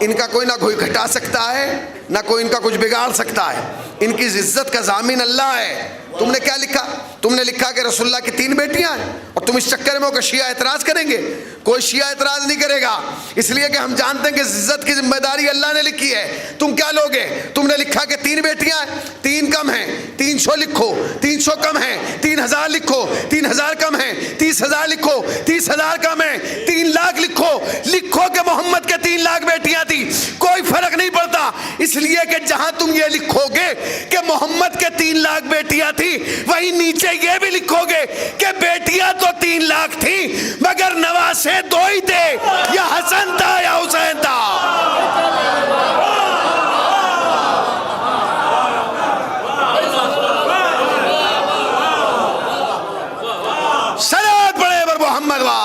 ان کا کوئی نہ کوئی گھٹا سکتا ہے, نہ کوئی ان کا کچھ بگاڑ سکتا ہے. ان کی عزت کا ضامن اللہ ہے. تم نے کیا لکھا؟ تم نے لکھا کہ رسول اللہ کی 3 بیٹیاں ہیں, اور تم اس چکر میں ہو کہ شیعہ اعتراض کریں گے. کوئی شیعہ اعتراض نہیں کرے گا, اس لیے کہ ہم جانتے ہیں کہ عزت کی ذمہ داری اللہ نے لکھی ہے. تم کیا لوگے؟ تم نے لکھا کہ 3 بیٹیاں ہیں, 3 کم ہیں, 300 لکھو. 300 کم ہیں, 3000 لکھو. 3000 کم ہیں, 30,000 لکھو. 30,000 کم ہیں, 3 لاکھ لکھو. لکھو کہ محمد کے 3 لاکھ بیٹیاں تھیں. کوئی فرق نہیں پڑتا, اس لیے کہ جہاں تم یہ لکھو گے کہ محمد کے 3 لاکھ بیٹیاں تھیں, وہیں نیچے یہ بھی لکھو گے کہ بیٹیاں تو 3 لاکھ تھیں, مگر نواسے 2 ہی تھے, یا حسن تھا یا حسین تھا. صلوات پڑھے پر محمد وا.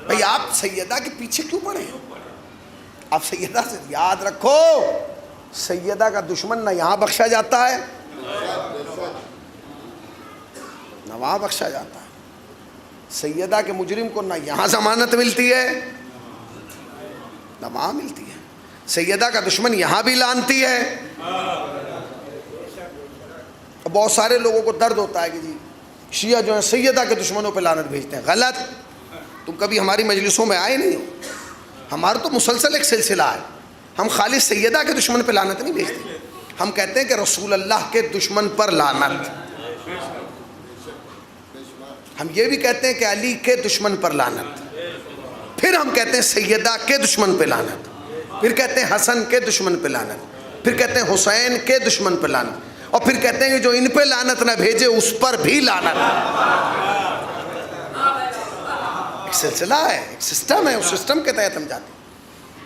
بھئی آپ سیدہ کے پیچھے کیوں پڑے ہیں؟ آپ سیدہ سے یاد رکھو, سیدہ کا دشمن نہ یہاں بخشا جاتا ہے نہ وہاں بخشا جاتا ہے. سیدہ کے مجرم کو نہ یہاں ضمانت ملتی ہے نہ وہاں ملتی ہے. سیدہ کا دشمن یہاں بھی لانتی ہے. بہت سارے لوگوں کو درد ہوتا ہے کہ جی شیعہ جو ہیں سیدہ کے دشمنوں پہ لعنت بھیجتے ہیں. غلط. تم کبھی ہماری مجلسوں میں آئے نہیں ہو. ہمارا تو مسلسل ایک سلسلہ ہے. ہم خالی سیدہ کے دشمن پہ لعنت نہیں بھیجتے, ہم کہتے ہیں کہ رسول اللہ کے دشمن پر لعنت. ہم یہ بھی کہتے ہیں کہ علی کے دشمن پر لعنت, پھر ہم کہتے ہیں سیدہ کے دشمن پہ لعنت, پھر کہتے ہیں حسن کے دشمن پہ لعنت, پھر کہتے ہیں حسین کے دشمن پہ لعنت, اور پھر کہتے ہیں کہ جو ان پہ لعنت نہ بھیجے اس پر بھی لعنت. ایک سلسلہ ہے, ایک سسٹم ہے, اس سسٹم کے تحت ہم جاتے ہیں.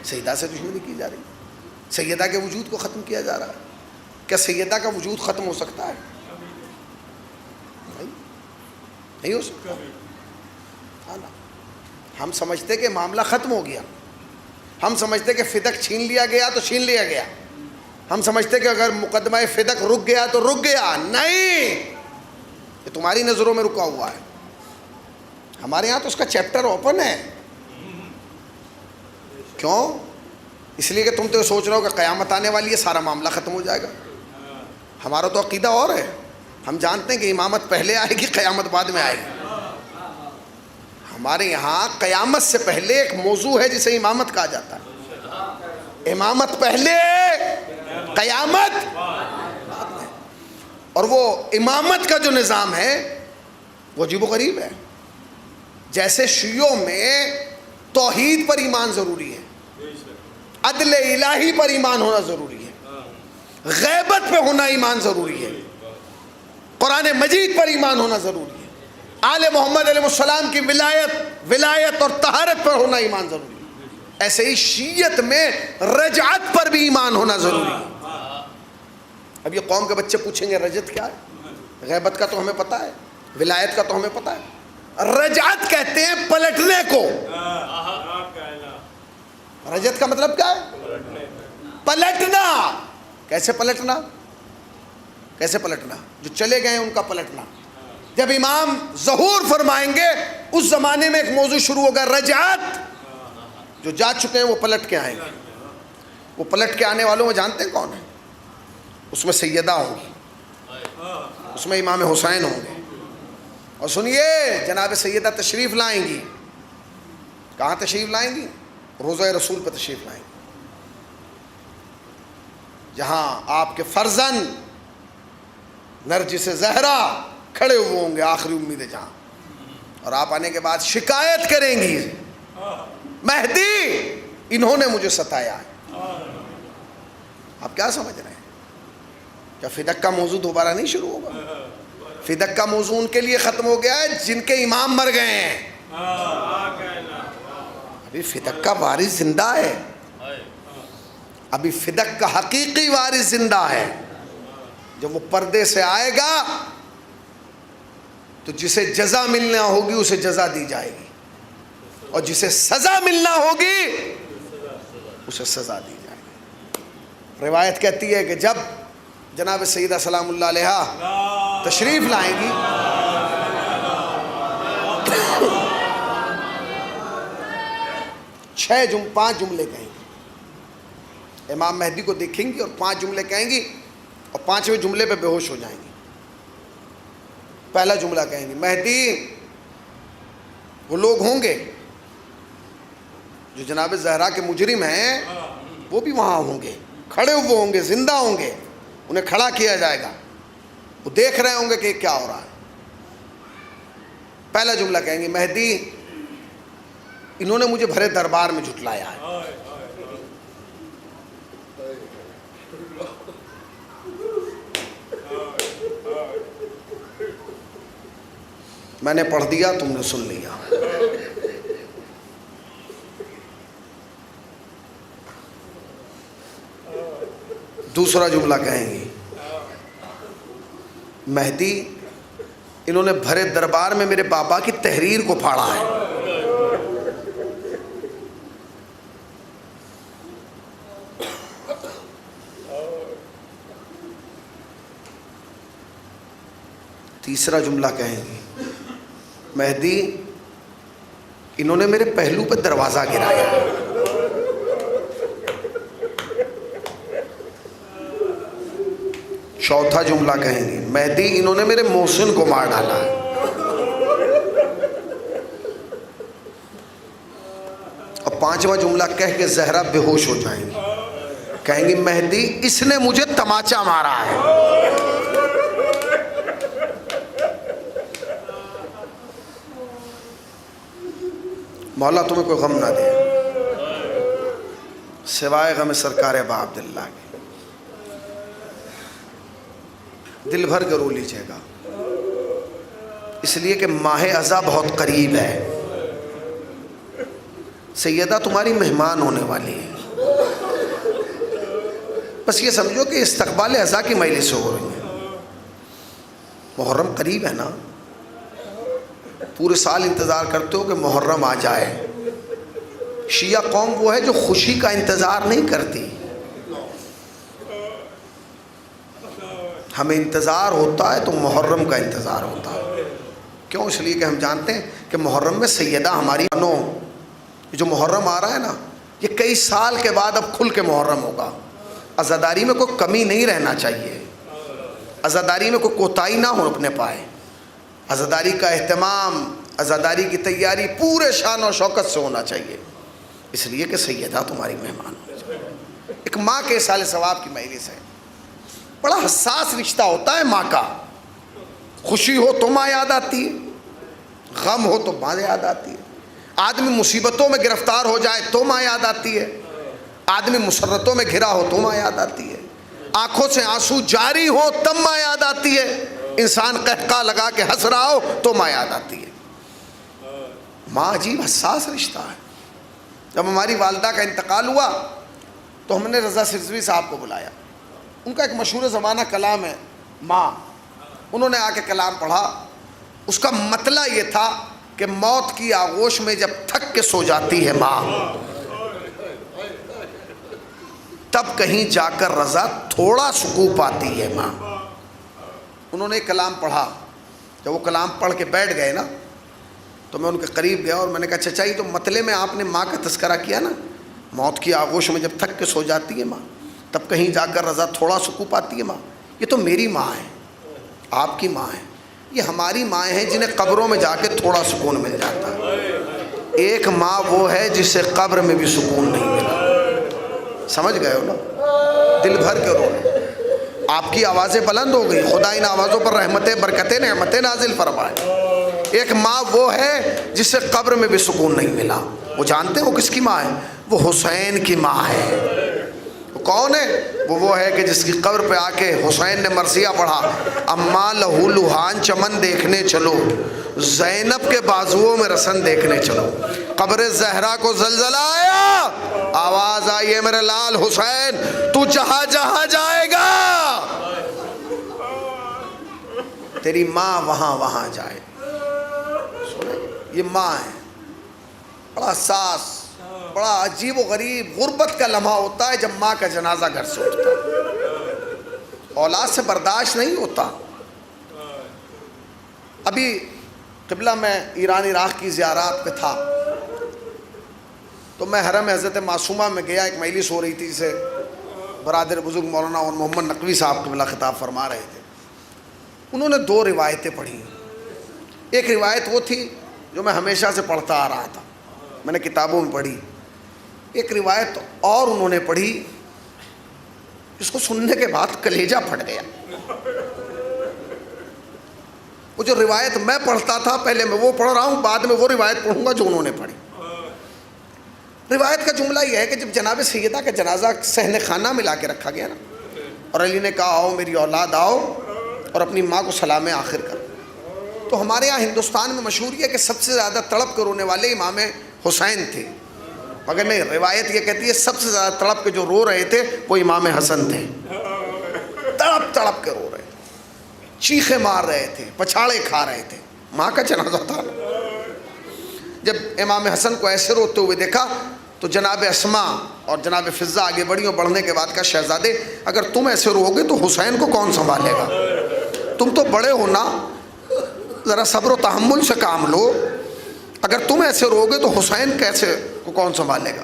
سیدہ سے دشمنی کی جا رہی ہے, سیدہ کے وجود کو ختم کیا جا رہا ہے. کیا سیدہ کا وجود ختم ہو سکتا ہے؟ نہیں ہو سکتا. ہم سمجھتے کہ معاملہ ختم ہو گیا, ہم سمجھتے کہ فدق چھین لیا گیا تو چھین لیا گیا, ہم سمجھتے کہ اگر مقدمہ فدق رک گیا تو رک گیا. نہیں, یہ تمہاری نظروں میں رکا ہوا ہے. ہمارے یہاں تو اس کا چیپٹر اوپن ہے. کیوں؟ اس لیے کہ تم تو سوچ رہے ہو کہ قیامت آنے والی ہے, سارا معاملہ ختم ہو جائے گا. ہمارا تو عقیدہ اور ہے. ہم جانتے ہیں کہ امامت پہلے آئے گی, قیامت بعد میں آئے گی. ہمارے یہاں قیامت سے پہلے ایک موضوع ہے جسے امامت کہا جاتا ہے. امامت پہلے, قیامت بعد میں. اور وہ امامت کا جو نظام ہے وہ عجیب و غریب ہے. جیسے شیعوں میں توحید پر ایمان ضروری ہے, عدل الہی پر ایمان ہونا ضروری ہے, غیبت پہ ہونا ایمان ضروری ہے, قرآن مجید پر ایمان ہونا ضروری ہے, آل محمد علیہ السلام کی ولایت اور طہارت پر ہونا ایمان ضروری ہے. ایسے ہی شیعت میں رجعت پر بھی ایمان ہونا ضروری ہے. اب یہ قوم کے بچے پوچھیں گے رجعت کیا ہے؟ غیبت کا تو ہمیں پتہ ہے, ولایت کا تو ہمیں پتہ ہے. رجعت کہتے ہیں پلٹنے کو. رجعت کا مطلب کیا ہے؟ پلٹنا. کیسے پلٹنا؟ کیسے پلٹنا؟ جو چلے گئے ہیں ان کا پلٹنا. جب امام ظہور فرمائیں گے اس زمانے میں ایک موضوع شروع ہوگا, رجعت. جو جا چکے ہیں وہ پلٹ کے آئیں گے. وہ پلٹ کے آنے والوں میں جانتے ہیں کون ہیں؟ اس میں سیدہ ہوں گی, اس میں امام حسین ہوں گے. اور سنیے, جناب سیدہ تشریف لائیں گی. کہاں تشریف لائیں گی؟ روضہ رسول پہ تشریف لائیں گی, جہاں آپ کے فرزند نرجس زہرا کھڑے ہوئے ہوں گے, آخری امید جہاں. اور آپ آنے کے بعد شکایت کریں گی, مہدی انہوں نے مجھے ستایا ہے. آپ کیا سمجھ رہے ہیں؟ کیا فدق کا موضوع دوبارہ نہیں شروع ہوگا؟ فدق کا موضوع ان کے لیے ختم ہو گیا ہے جن کے امام مر گئے ہیں. ابھی فدق کا وارث زندہ ہے, ابھی فدق کا حقیقی وارث زندہ ہے. جب وہ پردے سے آئے گا تو جسے جزا ملنا ہوگی اسے جزا دی جائے گی, اور جسے سزا ملنا ہوگی اسے سزا دی جائے گی. روایت کہتی ہے کہ جب جناب سیدہ سلام اللہ علیہا تشریف لائیں گی پانچ جملے کہیں گی. امام مہدی کو دیکھیں گی اور 5 جملے کہیں گی, اور 5ویں جملے پہ بے ہوش ہو جائیں گی. پہلا جملہ کہیں گی, مہدی وہ لوگ ہوں گے جو جناب زہرا کے مجرم ہیں, وہ بھی وہاں ہوں گے, کھڑے ہوئے ہوں گے, زندہ ہوں گے, انہیں کھڑا کیا جائے گا, وہ دیکھ رہے ہوں گے کہ کیا ہو رہا ہے. پہلا جملہ کہیں گے, مہدی انہوں نے مجھے بھرے دربار میں جھٹلایا ہے. میں نے پڑھ دیا, تم نے سن لیا. دوسرا جملہ کہیں گی, مہدی انہوں نے بھرے دربار میں میرے بابا کی تحریر کو پھاڑا ہے. تیسرا جملہ کہیں گی, مہدی انہوں نے میرے پہلو پہ دروازہ گرایا. چوتھا جملہ کہیں گی, مہدی انہوں نے میرے محسن کو مار ڈالا ہے. اور 5واں جملہ کہہ کے زہرا بے ہوش ہو جائیں گی, کہیں گی مہدی اس نے مجھے تماچا مارا ہے. مولا تمہیں کوئی غم نہ دے سوائے غم سرکار ابا عبداللہ کے. دل بھر کے رو لیجیے گا, اس لیے کہ ماہ اذا بہت قریب ہے. سیدہ تمہاری مہمان ہونے والی ہے, بس یہ سمجھو کہ استقبال اذا کی مجلس ہو رہی ہے. محرم قریب ہے نا, پورے سال انتظار کرتے ہو کہ محرم آ جائے. شیعہ قوم وہ ہے جو خوشی کا انتظار نہیں کرتی. ہمیں انتظار ہوتا ہے تو محرم کا انتظار ہوتا ہے, کیوں؟ اس لیے کہ ہم جانتے ہیں کہ محرم میں سیدہ ہماری بنو، جو محرم آ رہا ہے نا، یہ کئی سال کے بعد اب کھل کے محرم ہوگا۔ عزاداری میں کوئی کمی نہیں رہنا چاہیے، عزاداری میں کوئی کوتاہی نہ ہو اپنے پائے، عزاداری کا اہتمام، عزاداری کی تیاری پورے شان و شوکت سے ہونا چاہیے، اس لیے کہ سیدہ تمہاری مہمان ہو۔ ایک ماں کے سال ثواب کی مجلس ہے، بڑا حساس رشتہ ہوتا ہے ماں کا، خوشی ہو تو ماں یاد آتی ہے، غم ہو تو ماں یاد آتی ہے، آدمی مصیبتوں میں گرفتار ہو جائے تو ماں یاد آتی ہے، آدمی مسرتوں میں گھرا ہو تو ماں یاد آتی ہے، آنکھوں سے آنسو جاری ہو تب ماں یاد آتی ہے، انسان قہقہ لگا کے ہنس رہا ہو تو ماں یاد آتی ہے۔ ماں عجیب حساس رشتہ ہے۔ جب ہماری والدہ کا انتقال ہوا تو ہم نے رضا سرزوی صاحب کو بلایا، ان کا ایک مشہور زمانہ کلام ہے ماں، انہوں نے آ کے کلام پڑھا، اس کا مطلع یہ تھا کہ موت کی آغوش میں جب تھک کے سو جاتی ہے ماں، تب کہیں جا کر رضا تھوڑا سکون پاتی ہے ماں۔ انہوں نے کلام پڑھا، جب وہ کلام پڑھ کے بیٹھ گئے نا تو میں ان کے قریب گیا اور میں نے کہا چچا یہ تو مطلع میں آپ نے ماں کا تذکرہ کیا نا، موت کی آغوش میں جب تھک کے سو جاتی ہے ماں تب کہیں جا کر رضا تھوڑا سکون پاتی ہے ماں، یہ تو میری ماں ہے، آپ کی ماں ہے، یہ ہماری مائیں ہیں جنہیں قبروں میں جا کے تھوڑا سکون مل جاتا ہے۔ ایک ماں وہ ہے جسے قبر میں بھی سکون نہیں ملا، سمجھ گئے ہو نا، دل بھر کے رو۔ آپ کی آوازیں بلند ہو گئی، خدا ان آوازوں پر رحمتیں برکتیں نعمتیں نازل فرمائے۔ ایک ماں وہ ہے جسے قبر میں بھی سکون نہیں ملا، وہ جانتے ہیں وہ کس کی ماں ہے؟ وہ حسین کی ماں ہے۔ وہ کون ہے؟ وہ ہے کہ جس کی قبر پہ آ کے حسین نے مرثیہ پڑھا، اماں لہو لوہان چمن دیکھنے چلو، زینب کے بازوؤں میں رسن دیکھنے چلو، قبر زہرا کو زلزلہ آیا، آواز آئی ہے میرے لال حسین تو جہاں جہاں جائے گا تیری ماں وہاں وہاں جائے۔ یہ ماں ہے، بڑا حساس، بڑا عجیب و غریب غربت کا لمحہ ہوتا ہے جب ماں کا جنازہ گھر سے اٹھتا ہے، اولاد سے برداشت نہیں ہوتا۔ ابھی قبلہ میں ایران عراق کی زیارات پہ تھا تو میں حرم حضرت معصومہ میں گیا، ایک مجلس ہو رہی تھی جسے برادر بزرگ مولانا اور محمد نقوی صاحب قبلہ خطاب فرما رہے تھے۔ انہوں نے دو روایتیں پڑھی، ایک روایت وہ تھی جو میں ہمیشہ سے پڑھتا آ رہا تھا، میں نے کتابوں میں پڑھی، ایک روایت اور انہوں نے پڑھی جس کو سننے کے بعد کلیجہ پھٹ گیا۔ وہ جو روایت میں پڑھتا تھا پہلے میں وہ پڑھ رہا ہوں، بعد میں وہ روایت پڑھوں گا جو انہوں نے پڑھی۔ روایت کا جملہ یہ ہے کہ جب جناب سیدہ کا جنازہ صحن خانہ میں لا کے رکھا گیا نا، اور علی نے کہا آؤ میری اولاد آؤ اور اپنی ماں کو سلام آخر کر، تو ہمارے یہاں ہندوستان میں مشہور ہے کہ سب سے زیادہ تڑپ کر رونے والے امام حسین تھے، مگر نہیں، روایت یہ کہتی ہے سب سے زیادہ تڑپ کے جو رو رہے تھے وہ امام حسن تھے، تڑپ تڑپ کے رو رہے تھے، چیخیں مار رہے تھے، پچھاڑے کھا رہے تھے، ماں کا جنازہ تھا۔ جب امام حسن کو ایسے روتے ہوئے دیکھا تو جناب اسما اور جناب فضہ آگے بڑھی اور بڑھنے کے بعد کہا شہزادے اگر تم ایسے رو گے تو حسین کو کون سنبھالے گا؟ تم تو بڑے ہو نا، ذرا صبر و تحمل سے کام لو، اگر تم ایسے رو گے تو حسین کیسے کو کون سنبھالے گا؟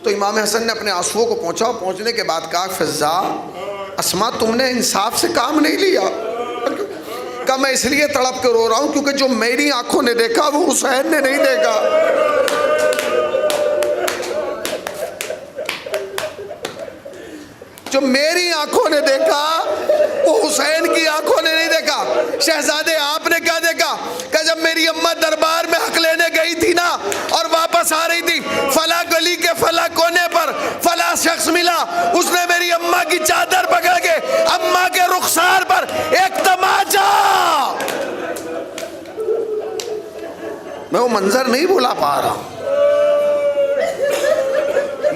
تو امام حسن نے اپنے آنسوؤں کو پہنچا، پہنچنے کے بعد کہا فضہ اسما تم نے انصاف سے کام نہیں لیا۔ کہا میں اس لیے تڑپ کے رو رہا ہوں کیونکہ جو میری آنکھوں نے دیکھا وہ حسین نے نہیں دیکھا۔ جو میری آنکھوں نے دیکھا وہ حسین کی آنکھوں نے نہیں دیکھا۔ شہزادے آپ نے کیا دیکھا؟ کہ جب میری اماں دربار میں حق لینے گئی تھی نا اور واپس آ رہی تھی، فلاں گلی کے فلاں کونے پر فلاں شخص ملا، اس نے میری اماں کی چادر پکڑ کے اماں کے رخسار پر ایک تماچا، میں وہ منظر نہیں بھولا پا رہا ہوں۔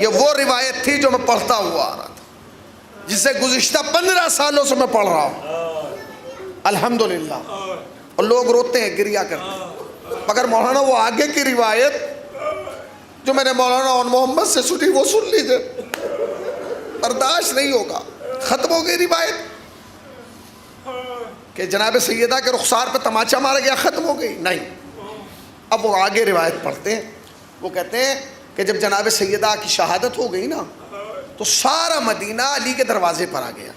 یہ وہ روایت تھی جو میں پڑھتا ہوا آ رہا تھا، جسے گزشتہ 15 سالوں سے میں پڑھ رہا ہوں الحمدللہ، اور لوگ روتے ہیں گریا کرتے ہیں، مگر مولانا وہ آگے کی روایت جو میں نے مولانا اور محمد سے سنی وہ سن لیجئے، برداشت نہیں ہوگا، ختم ہو گئی روایت۔ کہ جناب سیدہ کے رخسار پہ تماچا مارا گیا ختم ہو گئی؟ نہیں. اب وہ آگے روایت پڑھتے ہیں. وہ کہتے ہیں کہ جب جناب سیدہ کی شہادت ہو گئی نا تو سارا مدینہ علی کے دروازے پر آ گیا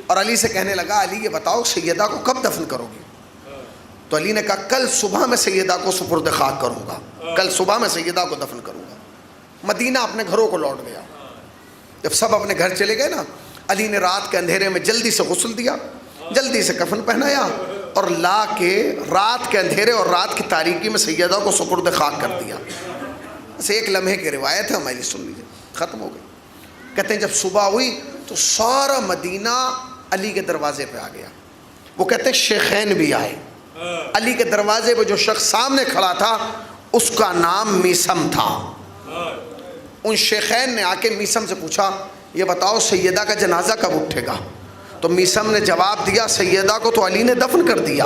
اور علی سے کہنے لگا علی یہ بتاؤ سیدہ کو کب دفن کرو گے؟ تو علی نے کہا کل صبح میں سیدہ کو سپرد خاک کروں گا، کل صبح میں سیدہ کو دفن کروں گا. مدینہ اپنے گھروں کو لوٹ گیا. جب سب اپنے گھر چلے گئے نا علی نے رات کے اندھیرے میں جلدی سے غسل دیا، جلدی سے کفن پہنایا اور لا کے رات کے اندھیرے اور رات کی تاریکی میں سیدہ کو سپرد خاک کر دیا. بس ایک لمحے کی روایت ہے، ہماری سن لیجیے. ختم ہو گئی. کہتے ہیں جب صبح ہوئی تو سارا مدینہ علی کے دروازے پہ آ گیا. وہ کہتے ہیں شیخین بھی آئے. علی کے دروازے پہ جو شخص سامنے کھڑا تھا اس کا نام میسم تھا. ان شیخین نے آ کے میسم سے پوچھا یہ بتاؤ سیدہ کا جنازہ کب اٹھے گا؟ تو میسم نے جواب دیا سیدہ کو تو علی نے دفن کر دیا.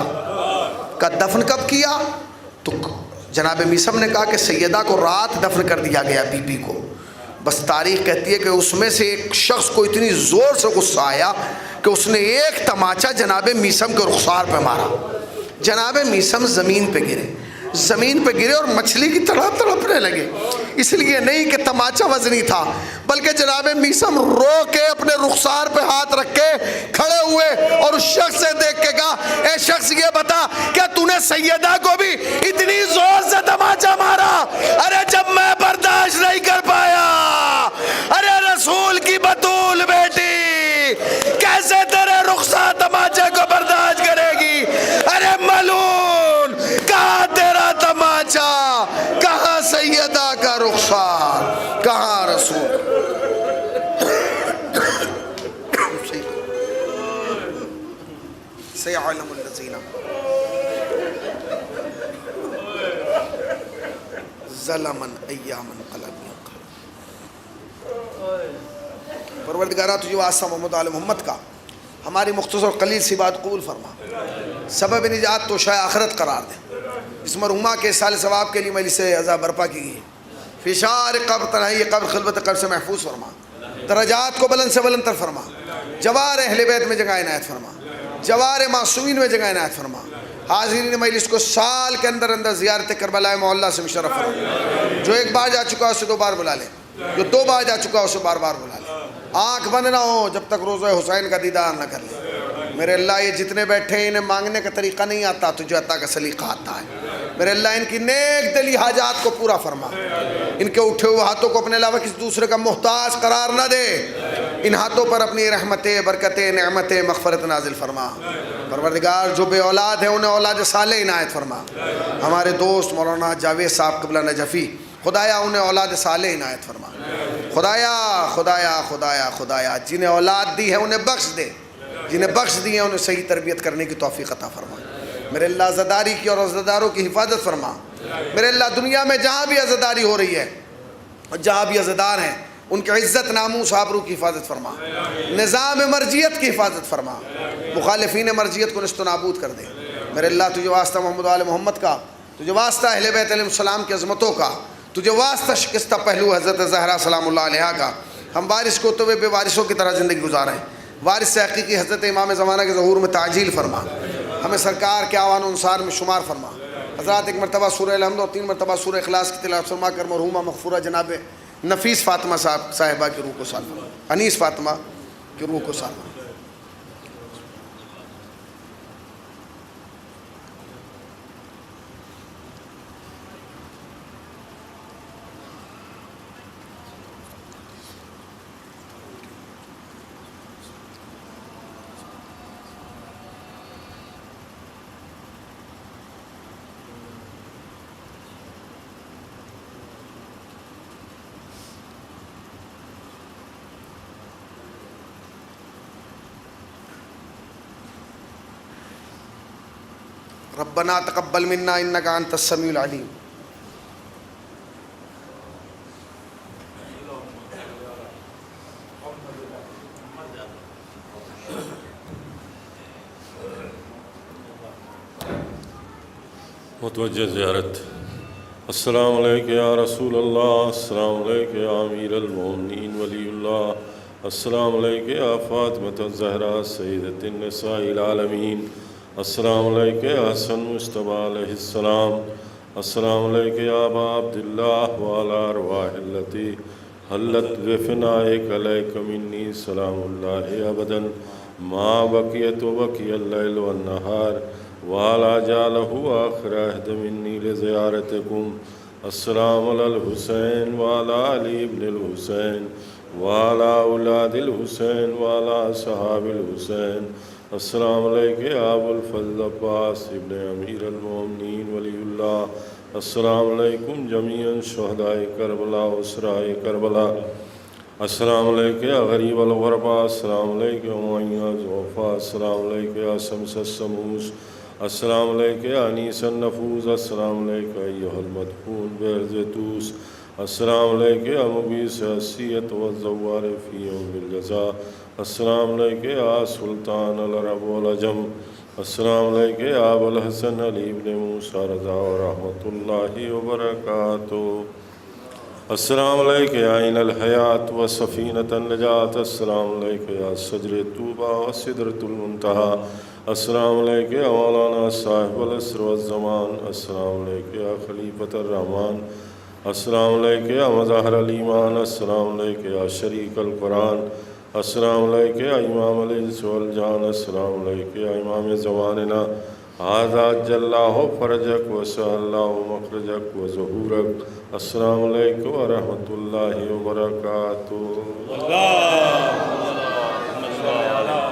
کہا دفن کب کیا؟ تو جناب میسم نے کہا کہ سیدہ کو رات دفن کر دیا گیا بی بی کو. بس تاریخ کہتی ہے کہ اس میں سے ایک شخص کو اتنی زور سے غصہ آیا کہ اس نے ایک تماچا جناب میسم کے رخسار پہ مارا. جناب میسم زمین پہ گرے اور مچھلی کی طرح تڑپنے لگے. اس لیے نہیں کہ تماچا وزنی تھا بلکہ جناب میسم رو کے اپنے رخسار پہ ہاتھ رکھ کے کھڑے ہوئے اور اس شخص سے دیکھ کے کہا اے شخص یہ بتا کیا تو نے سیدہ کو بھی اتنی زور سے تماچا مارا؟ ارے جب میں برداشت نہیں کر پایا، ارے رسول کی بطول بیٹی کیسے تیرے رخسار تماچے کو برداشت کرے گی؟ ارے ملعون، کہاں تیرا تماچا، کہاں سیدہ کا رخسار، کہاں رسول؟ سيعلم الذين ظلما ايام انقلب پروردگارہ تجھے واسطہ محمد آل محمد کا ہماری مختصر قلیل سی بات قبول فرما، سبب نجات تو شاہ آخرت قرار دے. اس مرحومہ کے سال ثواب کے لیے مجلس عزا برپا کی گئی. فشار قبر تنہائی قبر خلوت قبر سے محفوظ فرما، درجات کو بلند سے بلند تر فرما، جوار اہل بیت میں جگہ عنایت فرما، جوار معصومین میں جگہ عنایت فرما. حاضرین مجلس کو سال کے اندر اندر زیارت کربلا معلیٰ سے مشرف فرما. جو ایک بار جا چکا اسے دو بار بلا لے، جو دو بار جا چکا اسے بار بار بلا لے. آنکھ بند نہ ہو جب تک روضہ حسین کا دیدار نہ کر لے. میرے اللہ یہ جتنے بیٹھے ہیں انہیں مانگنے کا طریقہ نہیں آتا، تجھے عطا کا سلیقہ آتا ہے. میرے اللہ ان کی نیک دلی حاجات کو پورا فرما، ان کے اٹھے ہوئے ہاتھوں کو اپنے علاوہ کسی دوسرے کا محتاج قرار نہ دے. ان ہاتھوں پر اپنی رحمتیں، برکتیں، نعمتیں، مغفرت نازل فرما. پروردگار جو بے اولاد ہیں انہیں اولاد صالح عنایت فرما. ہمارے دوست مولانا جاوید صاحب قبلہ نجفی خدایا انہیں اولاد صالح عنایت فرما. خدایا خدایا خدایا خدایا جنہیں اولاد دی ہے انہیں بخش دے، جنہیں بخش دی ہے انہیں صحیح تربیت کرنے کی توفیق عطا فرما. میرے اللہ عزاداری کی اور عزاداروں کی حفاظت فرما. میرے اللہ دنیا میں جہاں بھی عزاداری ہو رہی ہے اور جہاں بھی عزادار ہیں ان کی عزت ناموس آبرو کی حفاظت فرما، نظام مرجیت کی حفاظت فرما، مخالفین مرجیت کو نست و نابود کر دے. میرے اللہ تجھے واسطہ محمد آل محمد کا، تجھے واسطہ اہل بیت علیہ السلام کی عظمتوں کا، تجھے واسطہ شکستہ پہلو حضرت زہرا سلام اللہ علیہا کا، ہم وارث کو تو بے وارثوں کی طرح زندگی گزاریں. وارث سے حقیقی حضرت امام زمانہ کے ظہور میں تعجیل فرما، ہمیں سرکار کے آوان و انصار میں شمار فرما. حضرات ایک مرتبہ سورہ الحمد اور 3 مرتبہ سورہ اخلاص کی تلاوت فرما کر مرحومہ مغفورہ جناب نفیس فاطمہ صاحبہ کی روح کو سال فرما، انیس فاطمہ کی روح کو سال فرما. ربنا تقبل منا انك انت السميع العليم. متوجہ زیارت. السلام علیکم یا رسول اللہ، السلام علیکم یا امیر المومنین ولی اللہ السلام علیکم یا فاطمۃ الزہرا سیدۃ النساء العالمین. السلام علیکم یا حسن مصطفیٰ علیہ السلام. السلام علیکم یا ابا عبداللہ وعلی ارواح التی حلت بفنائک علیک منی سلام اللہ ابدا ما بقیت و بقی اللیل والنہار وعلی جعلہ آخر عہد منی لزیارتکم. السلام علی الحسین وعلی علی ابن الحسین وعلی اولاد الحسین وعلی صحاب الحسین. السلام علیکم یا ابو الفضل عباس ابن امیر المومنین ولی اللہ. السلام علیکم جمیعاً شہدائے کربلا و اسرائے کربلا. السلام علیکم یا غریب الغربا. السلام علیکم معیز وفا. السلام علیکم یا سمس السموس. السلام علیکم یا انیس النفوس. السلام علیکم ایہا المدفون بارض طوس. السلام علیکم یا مبیس حسیت والزوار فی یوم الجزا. السلام علیکم یا سلطان العرب والعجم. السلام علیکم یا ابو الحسن علی ابن موسیٰ رضا ورحمۃ اللہ وبرکاتہ. السلام علیکم یا عین الحیات و سفینۃ النجات. السلام علیکم یا شجر طوبیٰ و سدرۃ المنتہیٰ. السلام علیکم یا مولانا صاحب العصر والزمان. السلام علیکم یا خلیفۃ الرحمن. السلام علیکم یا مظہر الایمان. السلام علیکم یا شریک القرآن. السلام علیکم یا امام الانس والجان. السلام علیکم یا امام زماننا. هذا جلّہ فرجک وسع اللہ مخرجک وظہورک. السلام علیکم ورحمۃ اللہ وبرکاتہ.